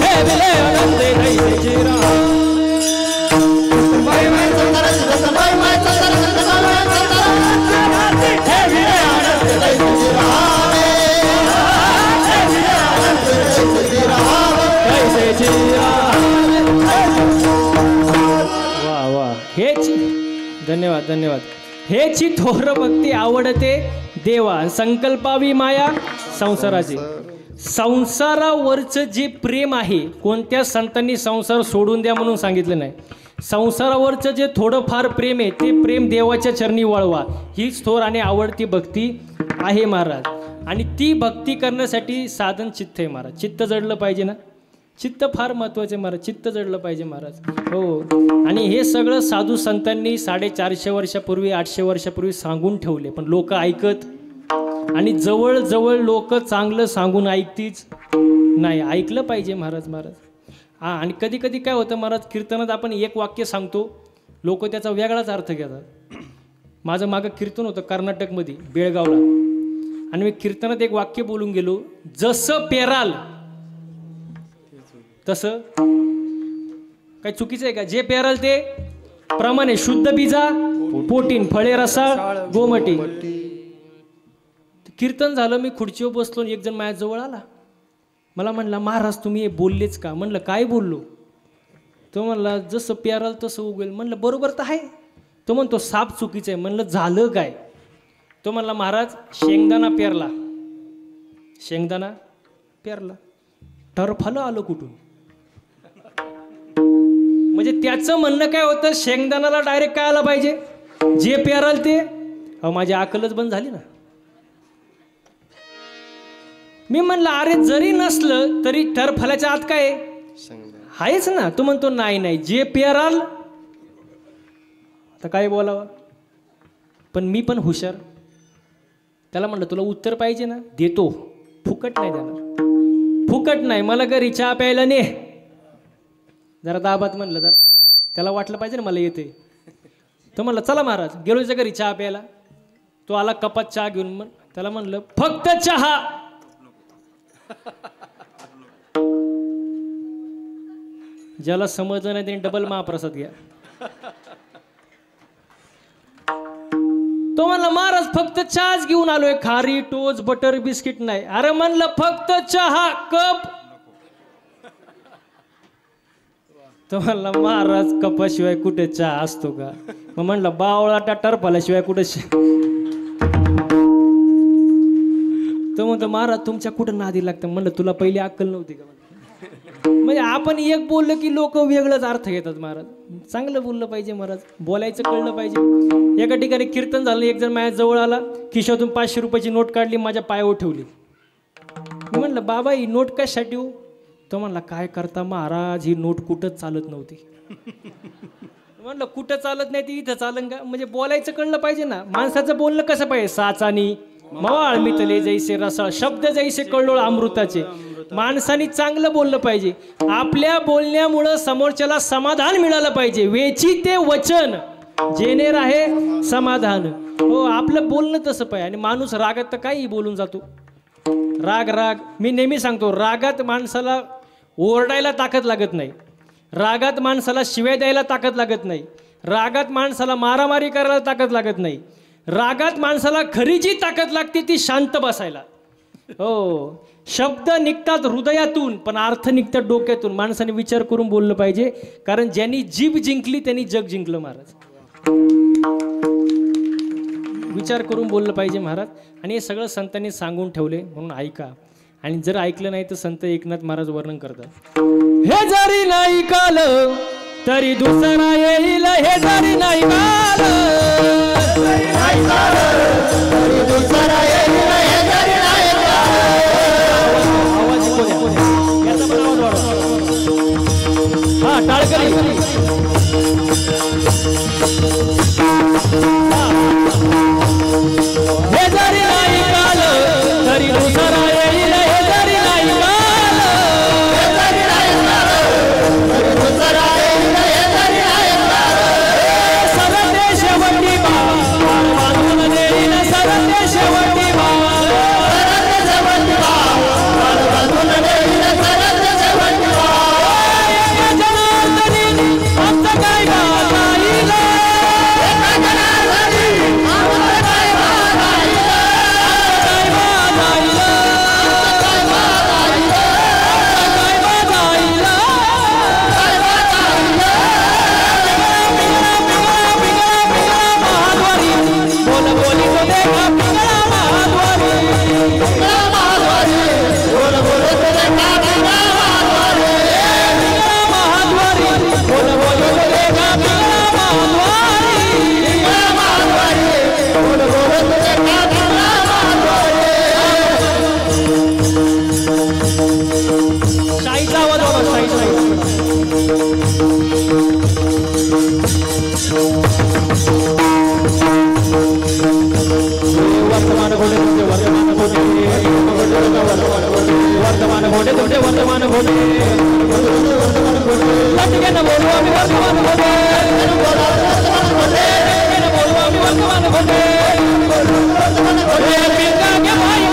हे विले आनंद कैसे चिरा. संकल्पाविमय संसाराची, संकल्पाविमय संसाराची, संकल्पाविमय संसाराची, हे विले आनंद कैसे चिरा, हे विले आनंद कैसे चिरा, कैसे चिरा. वाह वाह. हेच धन्यवाद धन्यवाद. हेची थोर भक्ती आवडते देवा. संकल्पावी माया संसाराची. संसारावरचं जे प्रेम आहे, कोणत्या संतांनी संसार सोडून द्या म्हणून सांगितलं नाही. संसारावरचं जे थोडंफार प्रेम आहे ते प्रेम देवाच्या चरणी वळवा. हीच थोर आणि आवडती भक्ती आहे महाराज. आणि ती भक्ती करण्यासाठी साधन चित्त आहे महाराज. चित्त जडलं पाहिजे ना. चित्त फार महत्त्वाचे महाराज. चित्त जडलं पाहिजे महाराज. हो. आणि हे सगळं साधू संतांनी 450 वर्षापूर्वी 800 वर्षापूर्वी सांगून ठेवले. पण लोक ऐकत. आणि जवळजवळ लोक चांगलं सांगून ऐकतीच नाही. ऐकलं पाहिजे महाराज. आणि कधी कधी काय होतं महाराज, कीर्तनात आपण एक वाक्य सांगतो, लोक त्याचा वेगळाच अर्थ घेतात. माझं मागं कीर्तन होतं कर्नाटकमध्ये, बेळगावला. आणि मी कीर्तनात एक वाक्य बोलून गेलो, जसं पेराल तसं काही चुकीचं आहे का? जे पेराल ते प्रमाणे शुद्ध बीजा पोटीन फळे रसाळ गोमटी. कीर्तन झालं, मी खुर्चीवर बसलो, एक जण माझ्या जवळ आला. मला म्हणला, महाराज तुम्ही हे बोललेच का? म्हणलं काय बोललो? तो म्हणला जसं पेराल तसं उगेल. म्हणलं बरोबर तर आहे. तो म्हणतो साप चुकीचं आहे. म्हणलं झालं काय? तो म्हणला महाराज शेंगदाणा पेरला, शेंगदाणा पेरला, टरफलं आलं कुठून? म्हणजे त्याचं म्हणणं काय होतं, शेंगदाणाला डायरेक्ट काय आलं पाहिजे, जे पेराल ते. अहो माझी अकलच बंद झाली ना. मी म्हणलं अरे जरी नसलं तरी टरफलाच्या आत काय आहेच ना. तो म्हणतो नाही नाही, जे पेराल. आता काय बोलावं, पण मी पण हुशार. त्याला म्हणलं तुला उत्तर पाहिजे ना, देतो, फुकट नाही देणार, फुकट नाही. मला घरी चहा प्यायला ने, जरा दाबात म्हणलं. जरा त्याला वाटलं पाहिजे ना मला येते. तो म्हणलं चला महाराज. गेलो त्याच्या घरी चहा प्यायला. तो आला कपात चहा घेऊन. मग त्याला म्हणलं फक्त चहा. ज्याला समजलं नाही त्याने डबल महाप्रसाद घ्या. तो म्हणला महाराज फक्त चहाच घेऊन आलोय, खारी टोच बटर बिस्किट नाही. अरे म्हणलं फक्त चहा कप. तो म्हणला महाराज कपाशिवाय कुठे चहा असतो का? मग म्हणलं बावळाटा टरफाल्याशिवाय कुठे. तो म्हणतो महाराज तुमच्या कुठं नादी लागतं. म्हणलं तुला पहिली अक्कल नव्हती का? म्हणजे आपण एक बोललं की लोक वेगळंच अर्थ घेतात. महाराज चांगलं बोललं पाहिजे, महाराज बोलायचं कळलं पाहिजे. एका ठिकाणी कीर्तन झालं, एक जण माझ्या जवळ आला, खिशातून 500 रुपयाची नोट काढली, माझ्या पायावर ठेवली. मी म्हणलं बाबा ही नोट कशासाठी हो? तो म्हणला काय करता महाराज, ही नोट कुठंच चालत नव्हती. म्हणलं कुठं चालत नाही ती इथं चालन का? म्हणजे बोलायचं कळलं पाहिजे ना. माणसाचं बोलणं कसं पाहिजे, साचानी मवाळ मितले जैसे रसाळ, शब्द जैसे कळोळ अमृताचे. माणसाने चांगलं बोललं पाहिजे. आपल्या बोलण्यामुळं समोरच्याला समाधान मिळालं पाहिजे. वेची ते वचन जेणे राहे समाधान. हो आपलं बोलणं तसं पाहिजे. आणि माणूस रागात तर काही बोलून जातो. राग मी नेहमी सांगतो, रागात माणसाला ओरडायला ताकद लागत नाही, रागात माणसाला शिव्या द्यायला ताकद लागत नाही, रागात माणसाला मारामारी करायला ताकद लागत नाही. रागात माणसाला खरी जी ताकद लागते ती शांत बसायला. हो शब्द निघतात हृदयातून पण अर्थ निघतात डोक्यातून. माणसाने विचार करून बोललं पाहिजे, कारण ज्यांनी जीभ जिंकली त्यांनी जग जिंकलं महाराज. विचार करून बोललं पाहिजे महाराज. आणि हे सगळं संतांनी सांगून ठेवले, म्हणून ऐका. आणि जर ऐकलं नाही तर संत एकनाथ महाराज वर्णन करतात, हे जरी नाही कालं तरी दुसरा येईल, हे जरी नाही कालं तरी दुसरा येईल, हे जरी नाही आवाज याचा पण आवाज वाढवा. हा टाळकरी. हे जरी नाही कालं तरी दुसरा येईल, हे जरी नाही कालं तरी दुसरा येईल, हे जरी नाही कालं. सरते शेवटी बाळ बांधून देईल, सरते शेवटी बाळ बांधून देईल, सरते शेवटी बाळ. जनार्दनी आमचं काय गाईल, वर्तमान घोडे तुमचे वर्तमान घोडे लटकेन बोलू आम्ही वर्तमान घोडे, लटकेन बोलू आम्ही वर्तमान घोडे. पिंगा के भाई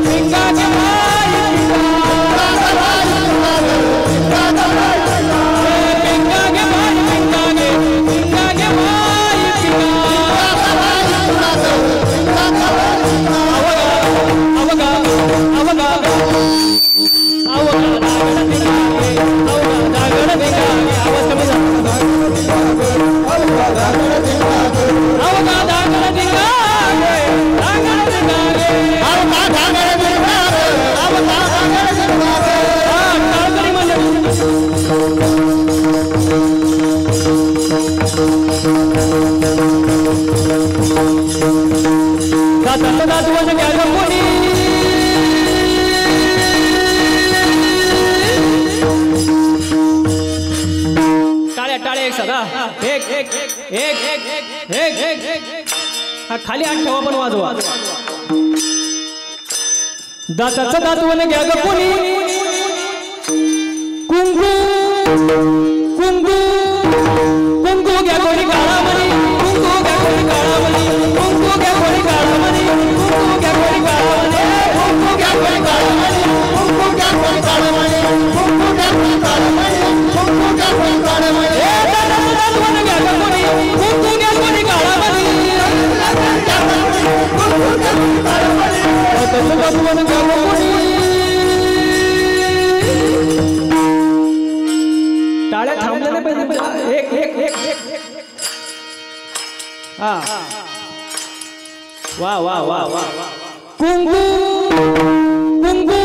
पिंगा के भाई हा खाली हात ठेवा पण वाजवा. दाताचं दातवण घ्या ग कोणी कुंकू कुंकू कुंकू घ्या कोणी काळामणी कुंकू घ्या कोणी काळामणी कुंकू घ्या कोणी काळामणी कुंकू घ्या कोणी काळामणी कुंकू घ्या कोणी काळामणी कुंकू घ्या कोणी काळामणी कुंकू घ्या कोणी काळामणी कुंकू घ्या कोणी काळामणी हे दाताचं दातवण घ्या ग कोणी कुंकू घ्या कोणी काळामणी कुंकू घ्या कोणी काळामणी दाताचं दातवण घ्या ग कोणी. टाळ्या थांबल्या नाही पाहिजे. एक एक एक एक हा वा वा वा वा कुंकू कुंकू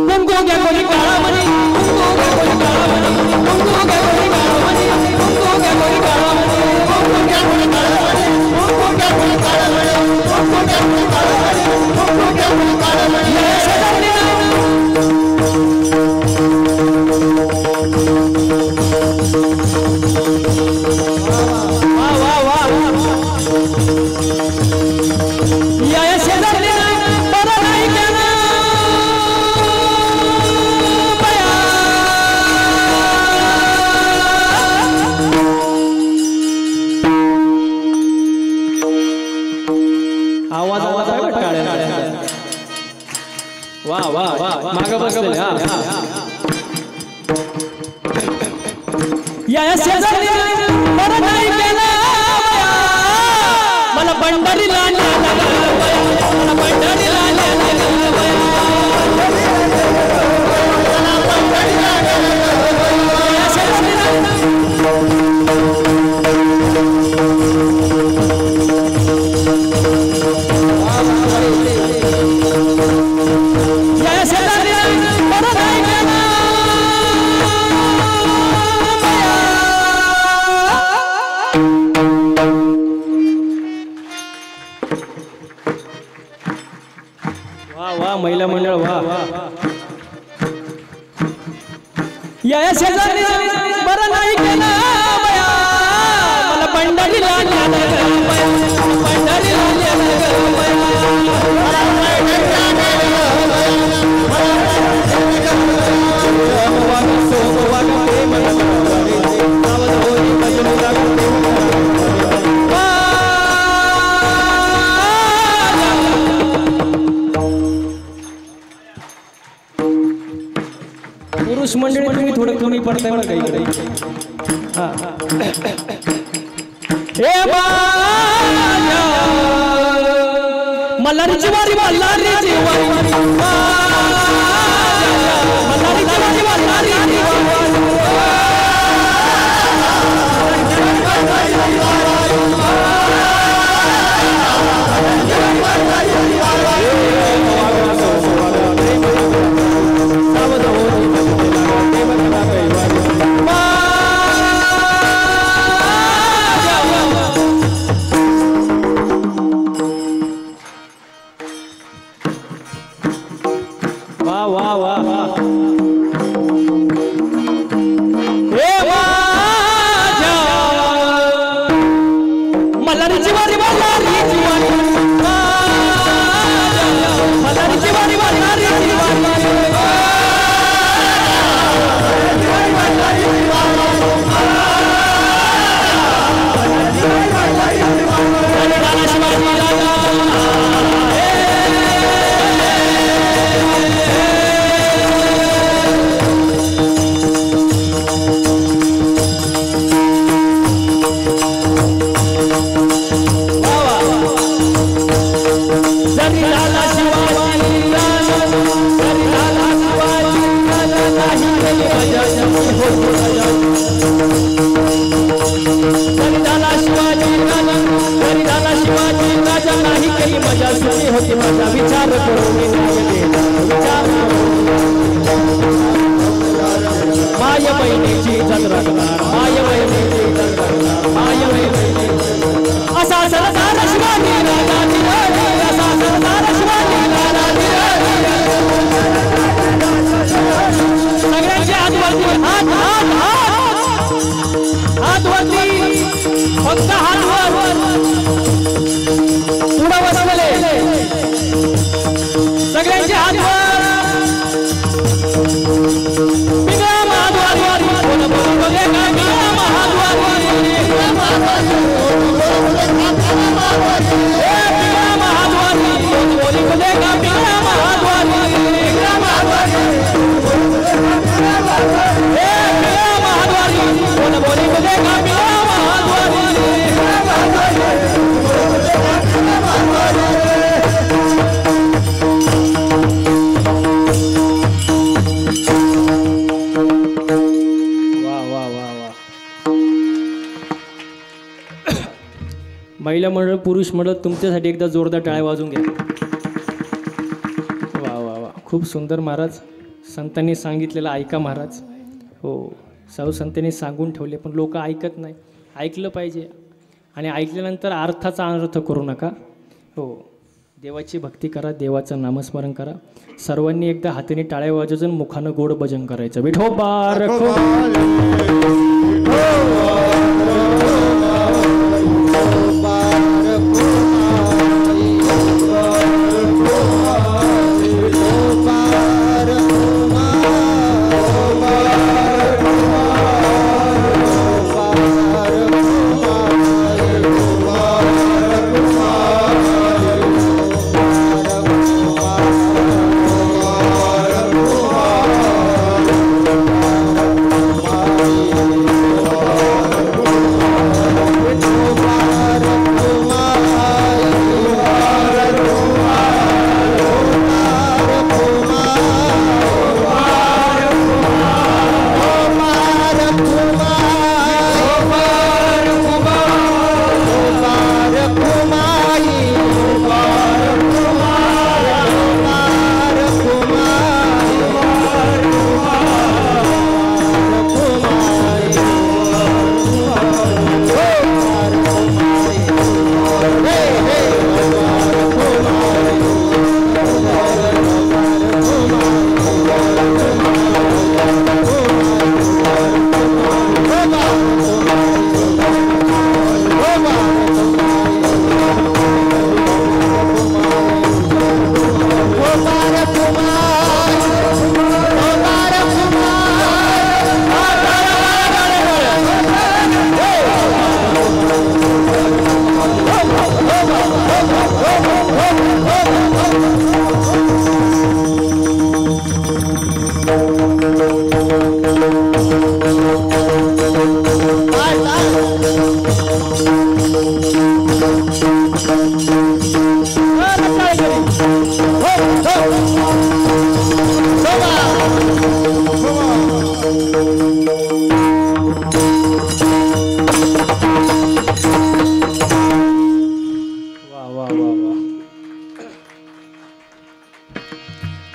कुंकू घ्या कोणी काळामणी कुंकू घ्या कोणी काळामणी कुंकू घ्या कोणी काळामणी कुंकू घ्या कोणी काळामणी कुंकू घ्या कोणी काळामणी कुंकू घ्या कोणी काळामणी कुंकू घ्या कोणी काळामणी कुंकू घ्या कोणी काळामणी. वा वा वा मागं बसले. या शेजारी बरं नाही केलं मला पंढरीला मला पंढरीला महिला मंडळ वा या शेजारी बरं नाही केलं मला पंढरीला पुरुष मंडळी तुम्ही थोडं कमी पडताय बरं काही मल्हारीची वारी मल्हारीची वारी मल्हारीची वारी मल्हारीची हात वरती फक्त हात वर महिला मंडळ पुरुष मंडळ तुमच्यासाठी एकदा जोरदार टाळ्या वाजून घ्या. वा वा वा, खूप सुंदर महाराज. संतांनी सांगितलेलं ऐका महाराज. हो, साधू संतांनी सांगून ठेवले पण लोक ऐकत नाही. ऐकलं पाहिजे आणि ऐकल्यानंतर अर्थाचा अनर्थ करू नका. हो, देवाची भक्ती करा, देवाचं नामस्मरण करा. सर्वांनी एकदा हाताने टाळ्या वाजवून मुखानं गोड भजन करायचं. विठोबा रखो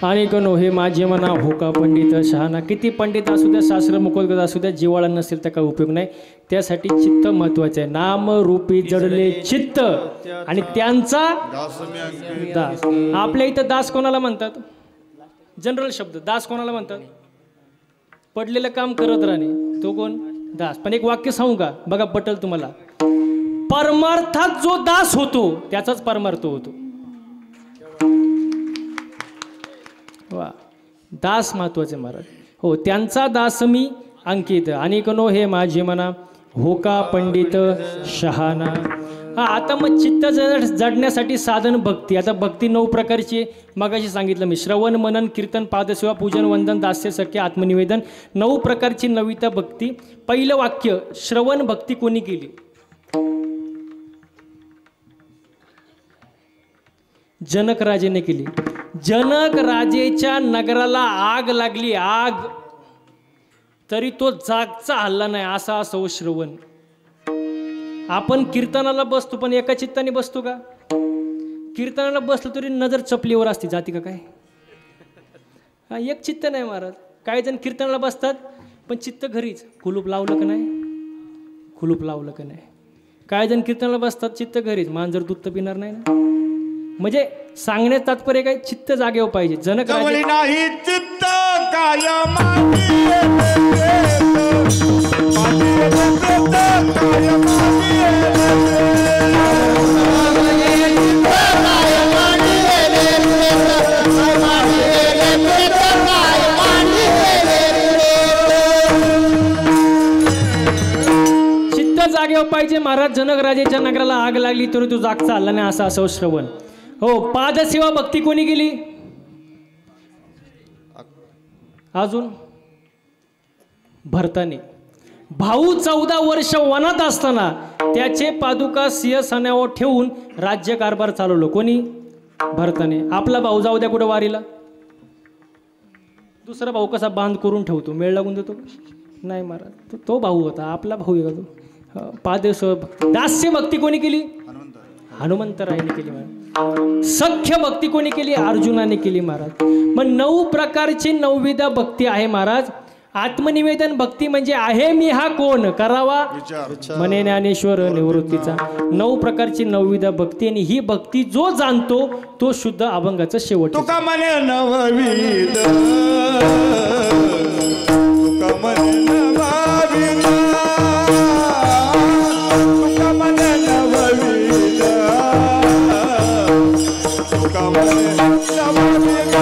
आणि कनो हे माझे मना होका पंडित शहाणा. किती पंडित असू द्या, शास्त्र मुखोद्गत असू द्या, जिवाळा नसेल तर काय उपयोग नाही. त्यासाठी चित्त महत्वाचे आहे. नाम रूपी जडले चित्त आणि त्यांचा दास. आपल्या इथं दास कोणाला म्हणतात? जनरल शब्द दास कोणाला म्हणतात? पडलेलं काम करत राहणे, तो कोण? दास. पण एक वाक्य सांगू का, बघा पटल तुम्हाला. परमार्थात जो दास होतो त्याचाच परमार्थ होतो. वा, दास महत्वाचे महाराज. हो, त्यांचा दास मी अंकित. आणि कनो हे माझे मना होका पंडित शहाणा. हा, आता मग चित्त जडण्यासाठी साधन भक्ती. आता भक्ती 9 प्रकारची आहे. मगाशी सांगितलं मी, श्रवण मनन कीर्तन पादसेवा पूजन वंदन दास्य सख्य आत्मनिवेदन. 9 प्रकारची नविता भक्ती. पहिलं वाक्य, श्रवण भक्ती कोणी केली? जनक राजेने केली. जनक राजेच्या नगराला आग लागली, आग, तरी तो जागचा हल्ला नाही. असा असो श्रवण. आपण कीर्तनाला बसतो पण एका चित्ताने बसतो का? कीर्तनाला बसलो तरी नजर चपलीवर असते, जाती का काय? हा, एक चित्त नाही महाराज. काही जण कीर्तनाला बसतात पण चित्त घरीच. कुलूप लावलं का नाही? कुलूप लावलं का नाही? काही जण कीर्तनाला बसतात, चित्त घरीच. मांजर दूध तर पिणार नाही ना. म्हणजे सांगण्यात तात्पर्य काय? चित्त जागेवर पाहिजे. जनक राजे नाही चित्त काय चित्त जागेवर पाहिजे महाराज. जनक राजेच्या नगराला आग लागली तरी तो जागचा हल्ला नाही. असा असो श्रवण. हो, पादसेवा भक्ती कोणी केली? अजून भरताने. भाऊ 14 वर्ष वनात असताना त्याचे पादुका सिंहासनावर ठेवून राज्यकारभार चालवलं. कोणी? भरताने. आपला भाऊ जाऊ द्या कुठं वारीला, दुसरा भाऊ कसा बांध करून ठेवतो, मेळ लागून देतो? नाही महाराज, तो भाऊ होता, आपला भाऊ आहे का तो? पादसेवा भक्ती. दास्य भक्ती कोणी केली? हनुमंतरायाने केली महाराज. सख्य भक्ती कोणी केली? अर्जुनाने केली महाराज. मग 9 प्रकारची 9विध भक्ती आहे महाराज. आत्मनिवेदन भक्ती म्हणजे आहे मी हा कोण करावा म्हणे ज्ञानेश्वर निवृत्तीचा. 9 प्रकारची 9विध भक्ती आणि ही भक्ती जो जाणतो तो शुद्ध अभंगाचा शेवट. तुका म्हणे नवविध, तुका म्हणे नवविध, तुका म्हणे नवविध, तुका म्हणे नवविध.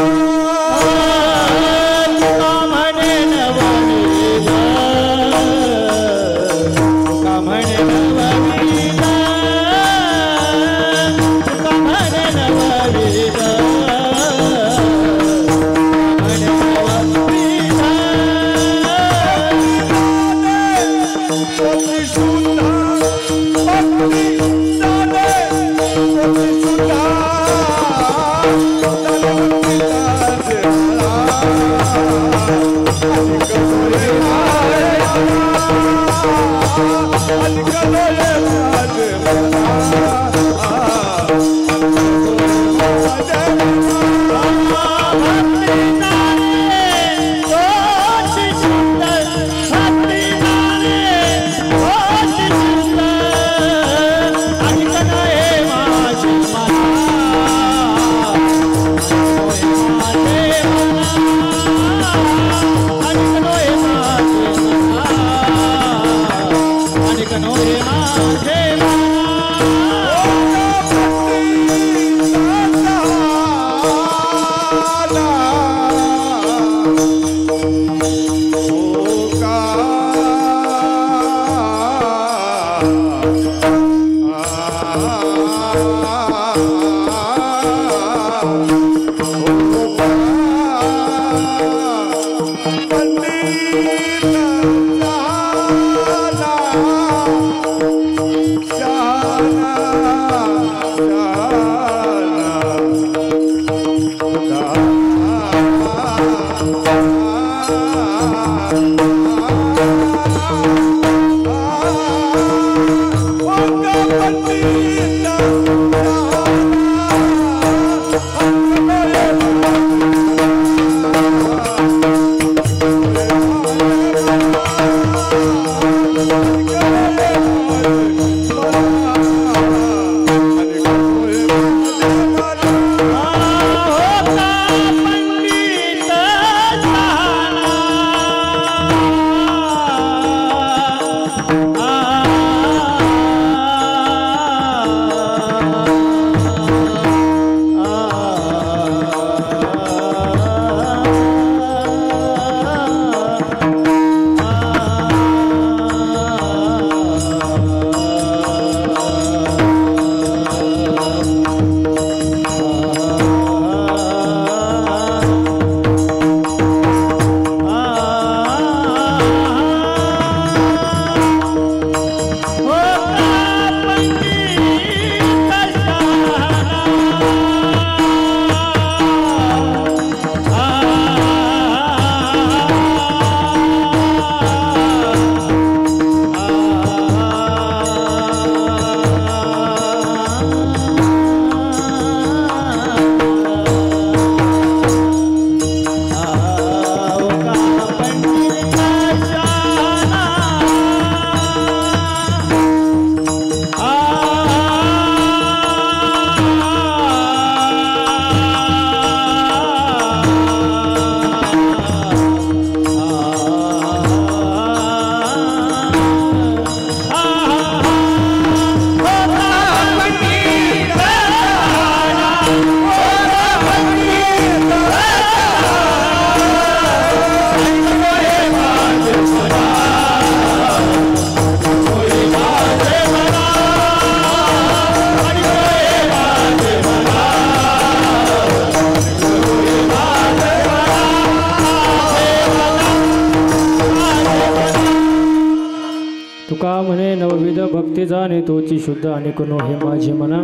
तुका म्हणे नवविध भक्ती जाणे तोची शुद्ध आणि कुनो हे माझे मना.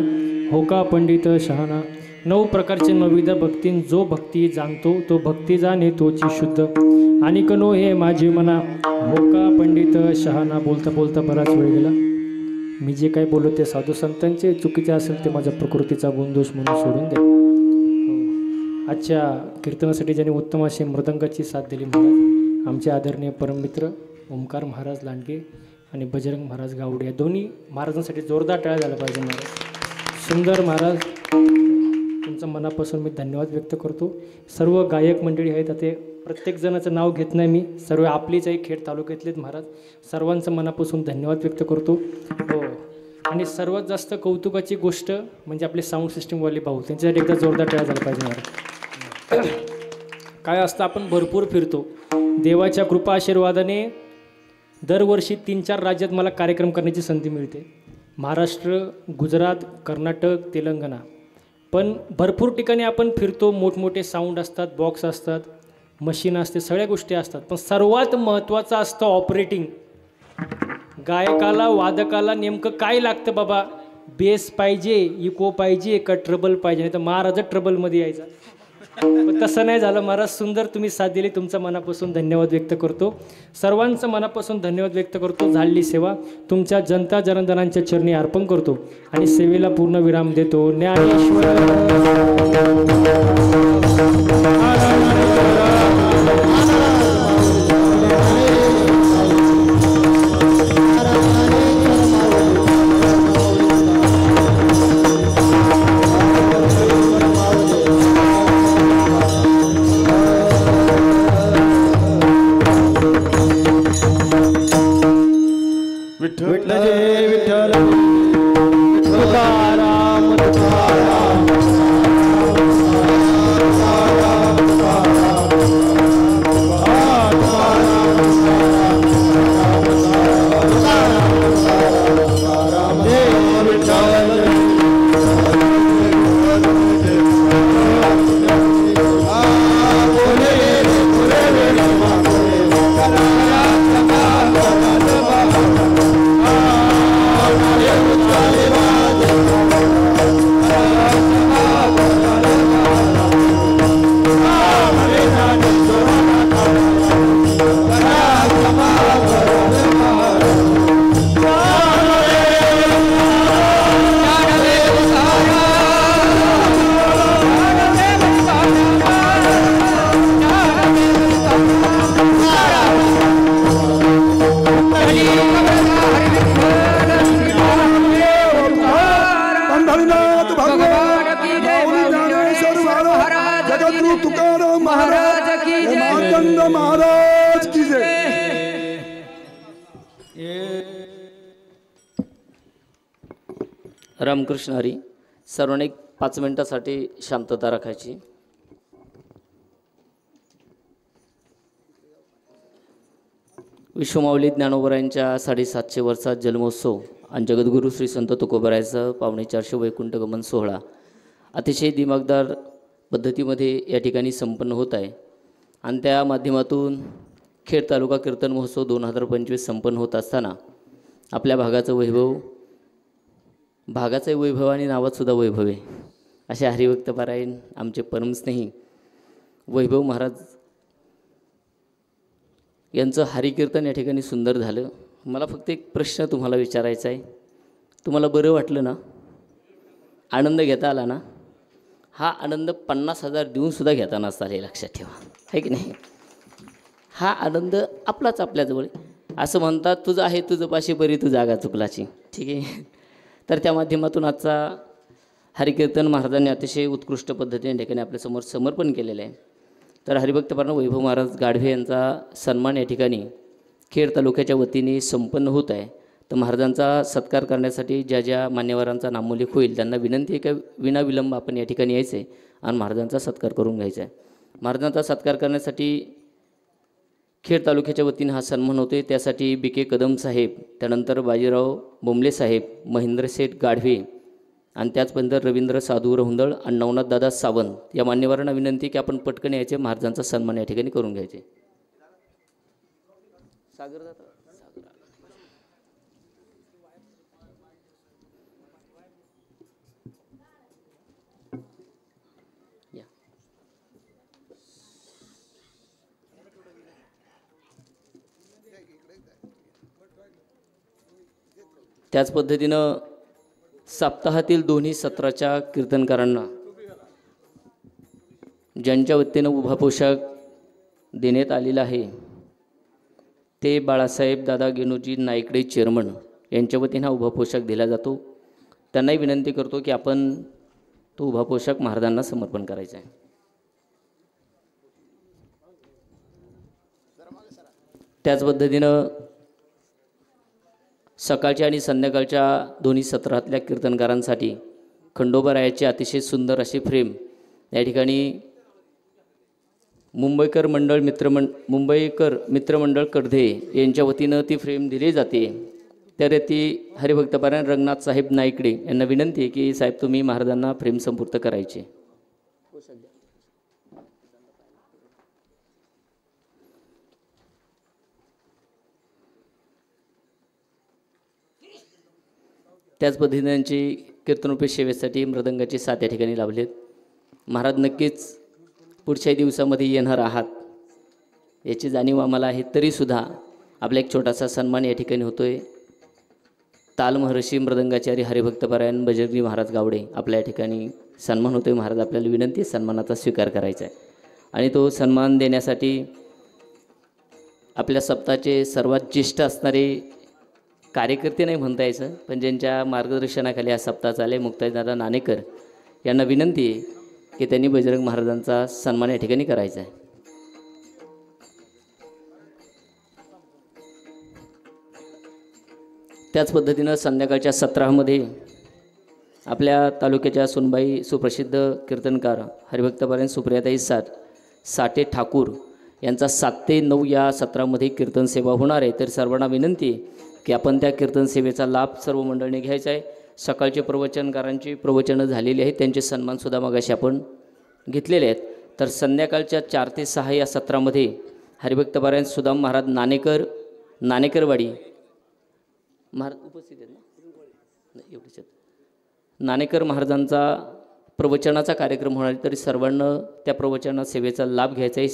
हो का पंडित शहाणा. 9 प्रकारचे नवविध भक्तीन जो भक्ती जाणतो तो भक्ती जाणे तोची शुद्ध आणि कनो हे माझे मना. हो का पंडित शहाणा. बोलता बोलता बराच वेळ गेला. मी जे काही बोललो ते साधू संतांचे, चुकीचे असेल ते माझ्या प्रकृतीचा गुणदोष म्हणून सोडून द्या. हो. आजच्या कीर्तनासाठी ज्यांनी उत्तम अशी मृदंगाची साथ दिली महाराज, आमचे आदरणीय परममित्र ओंकार महाराज लांडगे आणि बजरंग महाराज गावडे, या दोन्ही महाराजांसाठी जोरदार टाळ्या झाला पाहिजे. महाराज सुंदर महाराज, तुमचं मनापासून मी धन्यवाद व्यक्त करतो. सर्व गायक मंडळी आहेत, ते प्रत्येक जणाचं नाव घेत नाही मी, सर्व आपलीच आहे खेड तालुक्यातलेच महाराज, सर्वांचं मनापासून धन्यवाद व्यक्त करतो. हो. आणि सर्वात जास्त कौतुकाची गोष्ट म्हणजे आपले साऊंड सिस्टीमवाले भाऊ, त्यांच्यासाठी एकदा जोरदार टाळ्या झाला पाहिजे महाराज. काय असतं, आपण भरपूर फिरतो, देवाच्या कृपा आशीर्वादाने दरवर्षी 3-4 राज्यात मला कार्यक्रम करण्याची संधी मिळते. महाराष्ट्र, गुजरात, कर्नाटक, तेलंगणा, पण भरपूर ठिकाणी आपण फिरतो, मोठमोठे साऊंड असतात, बॉक्स असतात, मशीन असते, सगळ्या गोष्टी असतात, पण सर्वात महत्त्वाचं असतं ऑपरेटिंग. गायकाला, वादकाला नेमकं काय लागतं बाबा? बेस पाहिजे, इको पाहिजे का ट्रबल पाहिजे, नाही तर महाराजच ट्रबलमध्ये यायचा. पण तसं नाही झालं महाराज, सुंदर तुम्ही साथ दिली, तुमचा मनापासून धन्यवाद व्यक्त करतो. सर्वांचं मनापासून धन्यवाद व्यक्त करतो. झालेली सेवा तुमच्या जनता जनार्दनांच्या चरणी अर्पण करतो आणि सेवेला पूर्ण विराम देतो. ज्ञानेश्वर विठ्ठल जय विठ्ठल तुकाराम तुकाराम महाराज की जय. रामकृष्ण हरी. सर्वांनी 5 मिनिटासाठी शांतता राखायची. विश्वमाऊली ज्ञानोबरायांच्या 750 वर्षाचा जन्मोत्सव आणि जगद्गुरू श्री संत तुकोबरायांचा 450 वैकुंठ गमन सोहळा अतिशय दिमागदार पद्धतीमध्ये या ठिकाणी संपन्न होत आहे. आणि त्या माध्यमातून खेड तालुका कीर्तन महोत्सव 2025 संपन्न होत असताना आपल्या भागाचं वैभव आणि नावातसुद्धा वैभव आहे असे हरिभक्त पारायण आमचे परमस्नेही वैभव महाराज यांचं हरिकीर्तन या ठिकाणी सुंदर झालं. मला फक्त एक प्रश्न तुम्हाला विचारायचा आहे. तुम्हाला बरं वाटलं ना? आनंद घेता आला ना? हा आनंद 50,000 देऊनसुद्धा घेता नसता, हे लक्षात ठेवा, आहे की नाही? हा आनंद आपलाच आपल्याजवळ. असं म्हणतात, तुझं आहे तुझं पाशी बरी तू जागा चुकलाची. ठीक आहे. तर त्या माध्यमातून आजचा हरिकीर्तन महाराजांनी अतिशय उत्कृष्ट पद्धतीने ठिकाणी आपल्यासमोर समर्पण केलेलं आहे. तर हरिभक्तपरायण वैभव महाराज गाढवे यांचा सन्मान या ठिकाणी खेड तालुक्याच्या वतीने संपन्न होत आहे. तर महाराजांचा सत्कार करण्यासाठी ज्या ज्या मान्यवरांचा नामोल्लेख होईल त्यांना विनंती आहे की विनाविलंब आपण या ठिकाणी यायचं आहे आणि महाराजांचा सत्कार करून घ्यायचा आहे. महाराजांचा सत्कार करण्यासाठी खेड तालुक्याच्या वतीने हा सन्मान होते. त्यासाठी BK कदम साहेब, त्यानंतर बाजीराव बोंबले साहेब, महेंद्र शेठ गाढवे आणि त्याचबरोबर रवींद्र साधू रहुंदळ आणि नवनाथदादा सावंत या मान्यवरांना विनंती की आपण पटकन यायचे, महाराजांचा सन्मान या ठिकाणी करून घ्यायचे. त्याच पद्धतीनं सप्ताहातील दोन्ही सत्राच्या कीर्तनकारांना ज्यांच्या वतीनं उभा पोशाख देण्यात आलेला आहे ते बाळासाहेब दादा गेनूजी नाईकडे चेअरमन यांच्या वतीनं हा उभा पोशाख दिला जातो. त्यांनाही विनंती करतो की आपण तो उभा पोशाख महाराजांना समर्पण करायचा आहे. त्याच पद्धतीनं सकाळच्या आणि संध्याकाळच्या दोन्ही सत्रातल्या कीर्तनकारांसाठी खंडोबारायाची अतिशय सुंदर अशी फ्रेम या ठिकाणी मुंबईकर मित्रमंडळ कडधे यांच्या वतीनं ती फ्रेम दिली जाते. तर ती हरिभक्तपरायण रंगनाथ साहेब नाईकडे यांना विनंती आहे की साहेब तुम्ही महाराजांना फ्रेम संपूर्ण करायची. त्याच पद्धतीने त्यांची कीर्तनोपे सेवेसाठी मृदंगाची साथ या ठिकाणी लावलेत. महाराज नक्कीच पुढच्या दिवसामध्ये येणार आहात याची जाणीव आम्हाला आहे. तरीसुद्धा आपला एक छोटासा सन्मान या ठिकाणी होतो आहे. ताल महर्षी मृदंगाचार्य हरिभक्तपरायण बजरंगी महाराज गावडे आपल्या या ठिकाणी सन्मान होतो आहे. महाराज आपल्याला विनंती आहे सन्मानाचा स्वीकार करायचा आहे. आणि तो सन्मान देण्यासाठी आपल्या सप्ताहाचे सर्वात ज्येष्ठ असणारे कार्यकर्ते नाही म्हणता यायचं पण ज्यांच्या मार्गदर्शनाखाली हा सप्ताह चाले मुक्ताईदादा नाणेकर यांना विनंती आहे की त्यांनी बजरंग महाराजांचा सन्मान या ठिकाणी करायचा आहे. त्याच पद्धतीनं संध्याकाळच्या सत्रामध्ये आपल्या तालुक्याच्या सुनबाई सुप्रसिद्ध कीर्तनकार हरिभक्तपरायण सुप्रियाताई साठे ठाकूर यांचा 7 ते 9 या सत्रामध्ये कीर्तन सेवा होणार आहे. तर सर्वांना विनंती आहे की आपण त्या कीर्तन सेवेचा लाभ सर्व मंडळींनी घ्यायचा आहे. सकाळचे प्रवचनकारांची प्रवचनं झालेली आहेत त्यांचे सन्मानसुद्धा मगाशी आपण घेतलेले आहेत. तर संध्याकाळच्या 4 ते 6 या सत्रामध्ये हरिभक्तपरायण सुदाम महाराज नाणेकरवाडी महाराज उपस्थित आहेत ना एवढेच नाणेकर महाराजांचा प्रवचनाचा कार्यक्रम होणार आहे. तरी सर्वांना त्या प्रवचना सेवेचा लाभ घ्यायचा आहे.